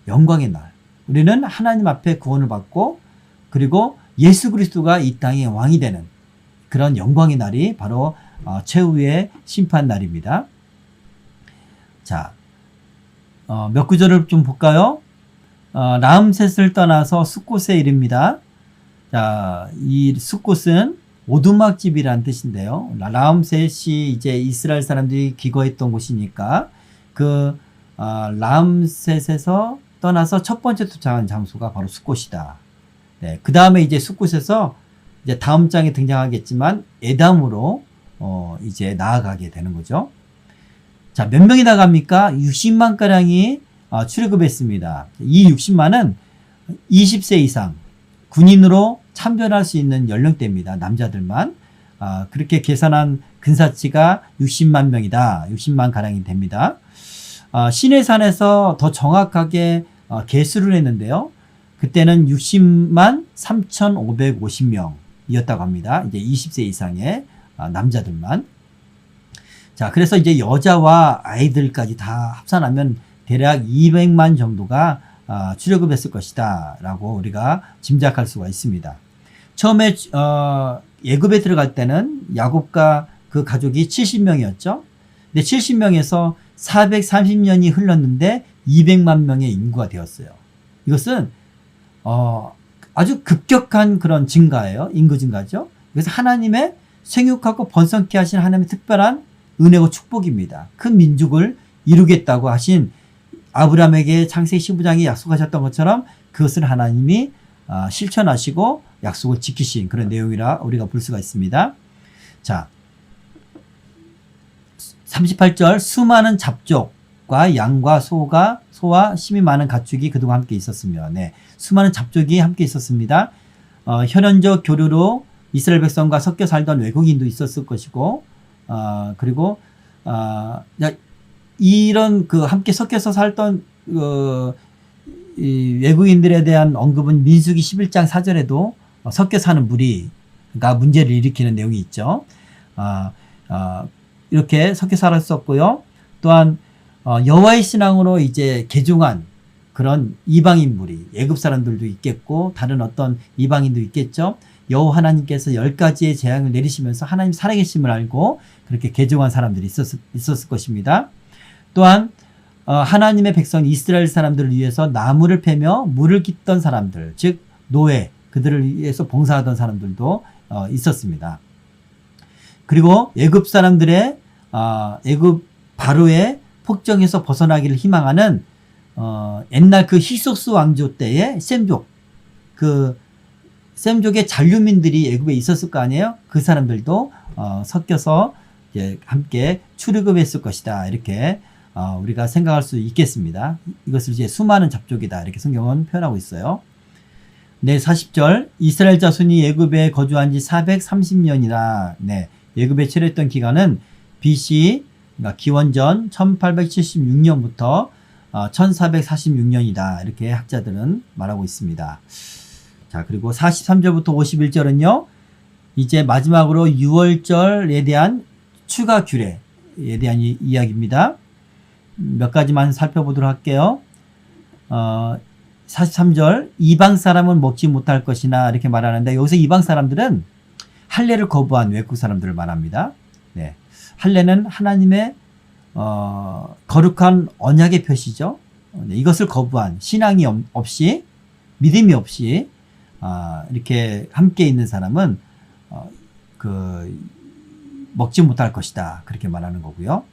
영광의 날. 우리는 하나님 앞에 구원을 받고 그리고 예수 그리스도가 이 땅의 왕이 되는 그런 영광의 날이 바로 최후의 심판 날입니다. 자, 몇 구절을 좀 볼까요? 라암셋을 떠나서 숫곳에 이릅니다. 자, 이 숫곳은 오두막집이라는 뜻인데요. 라암셋이 이제 이스라엘 사람들이 기거했던 곳이니까 그 라암셋에서 떠나서 첫 번째 도착한 장소가 바로 숫곳이다. 네, 그 다음에 이제 숫곳에서 이제 다음 장에 등장하겠지만 에담으로 이제 나아가게 되는 거죠. 자, 몇 명이 나갑니까? 60만 가량이 출애굽했습니다. 이 60만은 20세 이상 군인으로 참전할 수 있는 연령대입니다. 남자들만. 그렇게 계산한 근사치가 60만 명이다. 60만 가량이 됩니다. 시내산에서 더 정확하게 계수를 했는데요. 그때는 60만 3,550명이었다고 합니다. 이제 20세 이상의 남자들만. 자, 그래서 이제 여자와 아이들까지 다 합산하면 대략 200만 정도가 출애굽했을 것이다 라고 우리가 짐작할 수가 있습니다. 처음에 애굽에 들어갈 때는 야곱과 그 가족이 70명이었죠. 근데 70명에서 430년이 흘렀는데 200만 명의 인구가 되었어요. 이것은 아주 급격한 그런 증가예요. 인구 증가죠. 그래서 하나님의 생육하고 번성케 하신 하나님의 특별한 은혜고 축복입니다. 큰 민족을 이루겠다고 하신 아브라함에게 창세기 15장에 약속하셨던 것처럼 그것을 하나님이 실천하시고 약속을 지키신 그런 내용이라 우리가 볼 수가 있습니다. 자, 38절 수많은 잡족과 양과 소와 심이 많은 가축이 그동안 함께 있었으며, 네, 수많은 잡족이 함께 있었습니다. 혈연적 교류로 이스라엘 백성과 섞여 살던 외국인도 있었을 것이고, 그리고 이런 그 함께 섞여서 살던 이 외국인들에 대한 언급은 민수기 11장 4절에도 섞여 사는 무리가 문제를 일으키는 내용이 있죠. 이렇게 섞여 살았었고요. 또한 여호와의 신앙으로 이제 개종한 그런 이방인 무리, 애굽 사람들도 있겠고 다른 어떤 이방인도 있겠죠. 여호와 하나님께서 10가지의 재앙을 내리시면서 하나님 살아계심을 알고 그렇게 개종한 사람들이 있었을 것입니다. 또한 하나님의 백성 이스라엘 사람들을 위해서 나무를 패며 물을 깃던 사람들, 즉 노예, 그들을 위해서 봉사하던 사람들도 있었습니다. 그리고 애굽 사람들의 애굽 바로의 폭정에서 벗어나기를 희망하는 옛날 그 히소스 왕조 때의 셈족, 그 셈족의 잔류민들이 애굽에 있었을 거 아니에요? 그 사람들도 섞여서 이제 함께 출애굽했을 것이다. 이렇게 우리가 생각할 수 있겠습니다. 이것을 이제 수많은 잡족이다. 이렇게 성경은 표현하고 있어요. 네, 40절. 이스라엘 자손이 애굽에 거주한 지 430년이라. 네, 애굽에 체류했던 기간은 BC, 그러니까 기원전 1876년부터 1446년이다. 이렇게 학자들은 말하고 있습니다. 자, 그리고 43절부터 51절은요, 이제 마지막으로 6월절에 대한 추가 규례에 대한 이야기입니다. 몇 가지만 살펴보도록 할게요. 43절, 이방 사람은 먹지 못할 것이나 이렇게 말하는데, 여기서 이방 사람들은 할례를 거부한 외국 사람들을 말합니다. 네. 할례는 하나님의 거룩한 언약의 표시죠. 네, 이것을 거부한, 신앙이 없이, 믿음이 없이 이렇게 함께 있는 사람은 먹지 못할 것이다. 그렇게 말하는 거고요.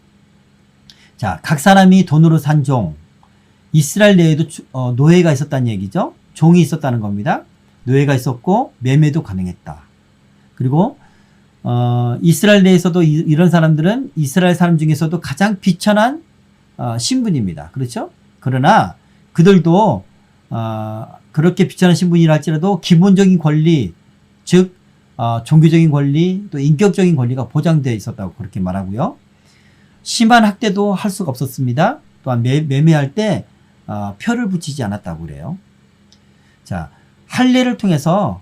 자, 각 사람이 돈으로 산 종, 이스라엘 내에도 노예가 있었다는 얘기죠. 종이 있었다는 겁니다. 노예가 있었고 매매도 가능했다. 그리고 이스라엘 내에서도 이런 사람들은 이스라엘 사람 중에서도 가장 비천한 신분입니다. 그렇죠? 그러나 그들도 그렇게 비천한 신분이라 할지라도 기본적인 권리, 즉 종교적인 권리, 또 인격적인 권리가 보장되어 있었다고 그렇게 말하고요. 심한 학대도 할 수가 없었습니다. 또한 매매할 때 표를 붙이지 않았다고 그래요. 자, 할례를 통해서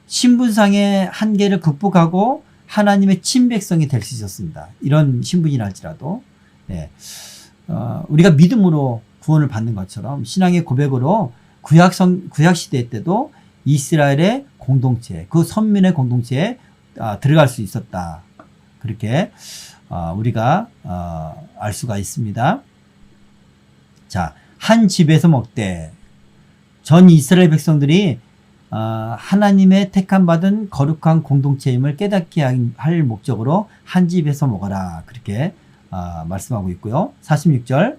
신분상의 한계를 극복하고 하나님의 친백성이 될 수 있었습니다. 이런 신분이라 할지라도. 네. 우리가 믿음으로 구원을 받는 것처럼 신앙의 고백으로 구약 시대 때도 이스라엘의 공동체, 그 선민의 공동체에 들어갈 수 있었다. 그렇게 우리가 알 수가 있습니다. 자, 한 집에서 먹되, 전 이스라엘 백성들이 하나님의 택함 받은 거룩한 공동체임을 깨닫게 할 목적으로 한 집에서 먹어라. 그렇게 말씀하고 있고요. 46절,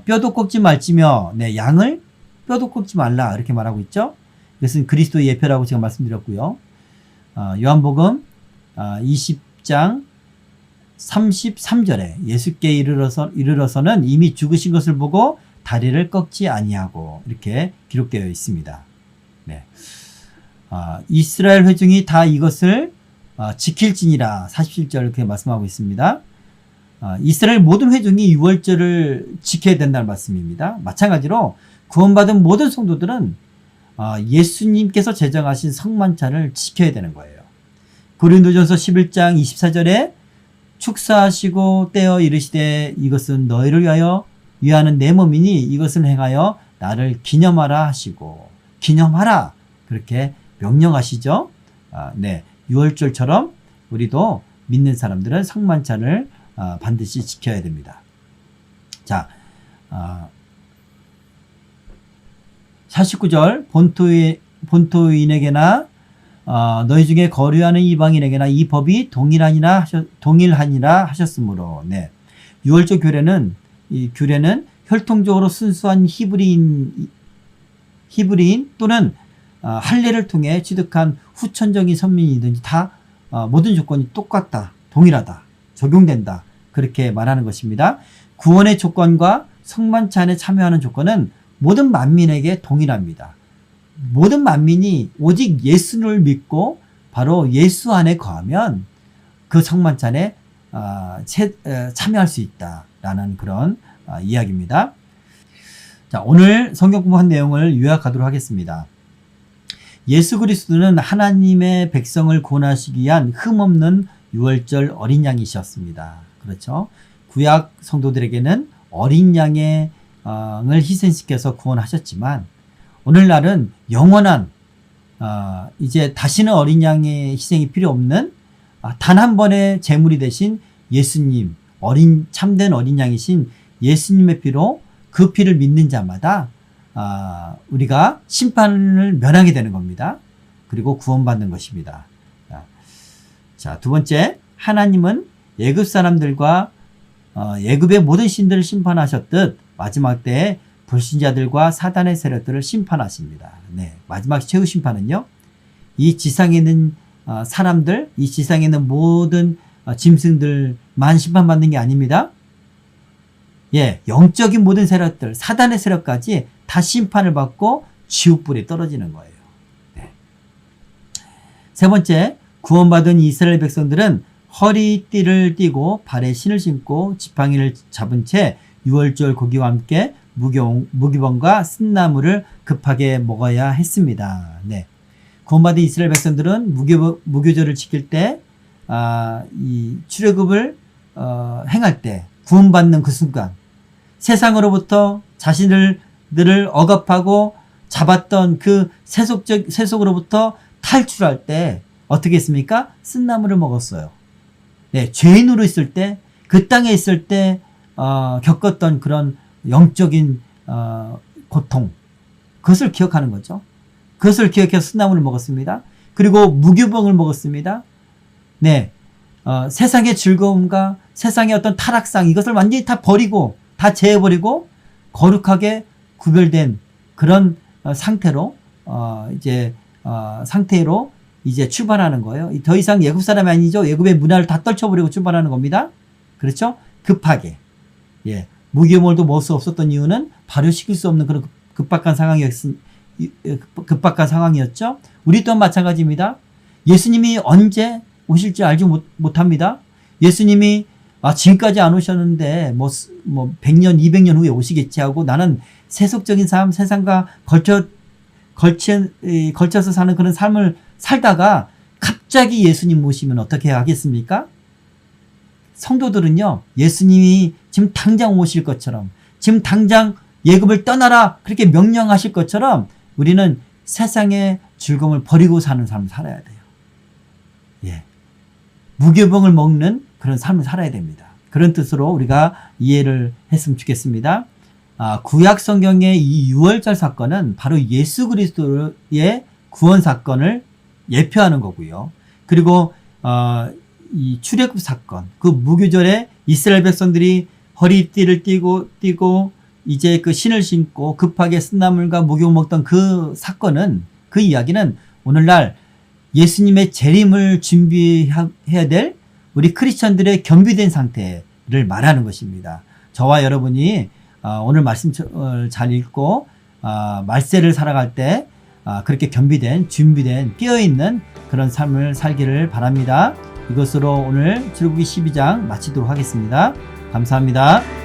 뼈도 꺾지 말지며, 네, 양을 뼈도 꺾지 말라. 이렇게 말하고 있죠. 이것은 그리스도의 예표라고 제가 말씀드렸고요. 요한복음 20장 33절에 예수께 이르러서는 이미 죽으신 것을 보고 다리를 꺾지 아니하고 이렇게 기록되어 있습니다. 네. 이스라엘 회중이 다 이것을 지킬지니라. 47절 이렇게 말씀하고 있습니다. 이스라엘 모든 회중이 유월절을 지켜야 된다는 말씀입니다. 마찬가지로 구원받은 모든 성도들은 예수님께서 제정하신 성만찬을 지켜야 되는 거예요. 고린도전서 11장 24절에 축사하시고 떼어 이르시되 이것은 너희를 위하여 위하는 내 몸이니 이것을 행하여 나를 기념하라 하시고, 기념하라 그렇게 명령하시죠. 네, 유월절처럼 우리도 믿는 사람들은 성만찬을 반드시 지켜야 됩니다. 자, 49절, 본토인에게나 너희 중에 거류하는 이방인에게나 이 법이 동일하니라 하셨으므로. 네, 유월절 규례는 이 규례는 혈통적으로 순수한 히브리인 또는 할례를 통해 취득한 후천적인 선민이든지 다 모든 조건이 똑같다, 동일하다, 적용된다, 그렇게 말하는 것입니다. 구원의 조건과 성만찬에 참여하는 조건은 모든 만민에게 동일합니다. 모든 만민이 오직 예수를 믿고 바로 예수 안에 거하면 그 성만찬에 참여할 수 있다라는 그런 이야기입니다. 자, 오늘 성경 공부한 내용을 요약하도록 하겠습니다. 예수 그리스도는 하나님의 백성을 구원하시기 위한 흠없는 유월절 어린 양이셨습니다. 그렇죠? 구약 성도들에게는 어린 양의 을 희생시켜서 구원하셨지만 오늘날은 영원한 이제 다시는 어린 양의 희생이 필요 없는 단 한 번의 제물이 되신 예수님, 참된 어린 양이신 예수님의 피로 그 피를 믿는 자마다 우리가 심판을 면하게 되는 겁니다. 그리고 구원받는 것입니다. 자, 두 번째, 하나님은 애굽 사람들과 애굽의 모든 신들을 심판하셨듯 마지막 때에 불신자들과 사단의 세력들을 심판하십니다. 네, 마지막 최후 심판은요, 이 지상에 있는 사람들, 이 지상에 있는 모든 짐승들만 심판받는 게 아닙니다. 예, 영적인 모든 세력들, 사단의 세력까지 다 심판을 받고 지옥불에 떨어지는 거예요. 네. 세 번째, 구원받은 이스라엘 백성들은 허리띠를 띠고 발에 신을 신고 지팡이를 잡은 채 유월절 고기와 함께 무기봉과 쓴나물을 급하게 먹어야 했습니다. 네. 구원받은 이스라엘 백성들은 무교절을 지킬 때, 이 출애굽을 행할 때, 구원받는 그 순간, 세상으로부터 자신들을 억압하고 잡았던 그 세속으로부터 탈출할 때 어떻게 했습니까? 쓴나물을 먹었어요. 네, 죄인으로 있을 때, 그 땅에 있을 때 겪었던 그런 영적인 고통, 그것을 기억하는 거죠. 그것을 기억해서 쓴나물을 먹었습니다. 그리고 무교병을 먹었습니다. 네, 세상의 즐거움과 세상의 어떤 타락상, 이것을 완전히 다 버리고, 다 제해버리고 거룩하게 구별된 그런 상태로 이제 출발하는 거예요. 더 이상 애굽 사람이 아니죠. 애굽의 문화를 다 떨쳐버리고 출발하는 겁니다. 그렇죠? 급하게. 예. 무기물도 먹을 수 없었던 이유는 발효시킬 수 없는 그런 급박한 상황이었죠. 우리 또한 마찬가지입니다. 예수님이 언제 오실지 알지 못합니다. 예수님이 지금까지 안 오셨는데 뭐 100년, 200년 후에 오시겠지 하고 나는 세속적인 삶, 세상과 걸쳐서 사는 그런 삶을 살다가 갑자기 예수님 모시면 어떻게 하겠습니까? 성도들은요, 예수님이 지금 당장 오실 것처럼, 지금 당장 예굽을 떠나라 그렇게 명령하실 것처럼 우리는 세상의 즐거움을 버리고 사는 삶을 살아야 돼요. 예. 무교병을 먹는 그런 삶을 살아야 됩니다. 그런 뜻으로 우리가 이해를 했으면 좋겠습니다. 구약 성경의 이 유월절 사건은 바로 예수 그리스도의 구원 사건을 예표하는 거고요. 그리고 이 출애굽 사건, 그 무교절에 이스라엘 백성들이 허리띠를 띠고 이제 그 신을 신고 급하게 쓴나물과 무교 먹던 그 사건은, 그 이야기는 오늘날 예수님의 재림을 준비해야 될 우리 크리스천들의 겸비된 상태를 말하는 것입니다. 저와 여러분이 오늘 말씀을 잘 읽고 말세를 살아갈 때 그렇게 겸비된, 준비된, 깨어있는 그런 삶을 살기를 바랍니다. 이것으로 오늘 출애굽기 12장 마치도록 하겠습니다. 감사합니다.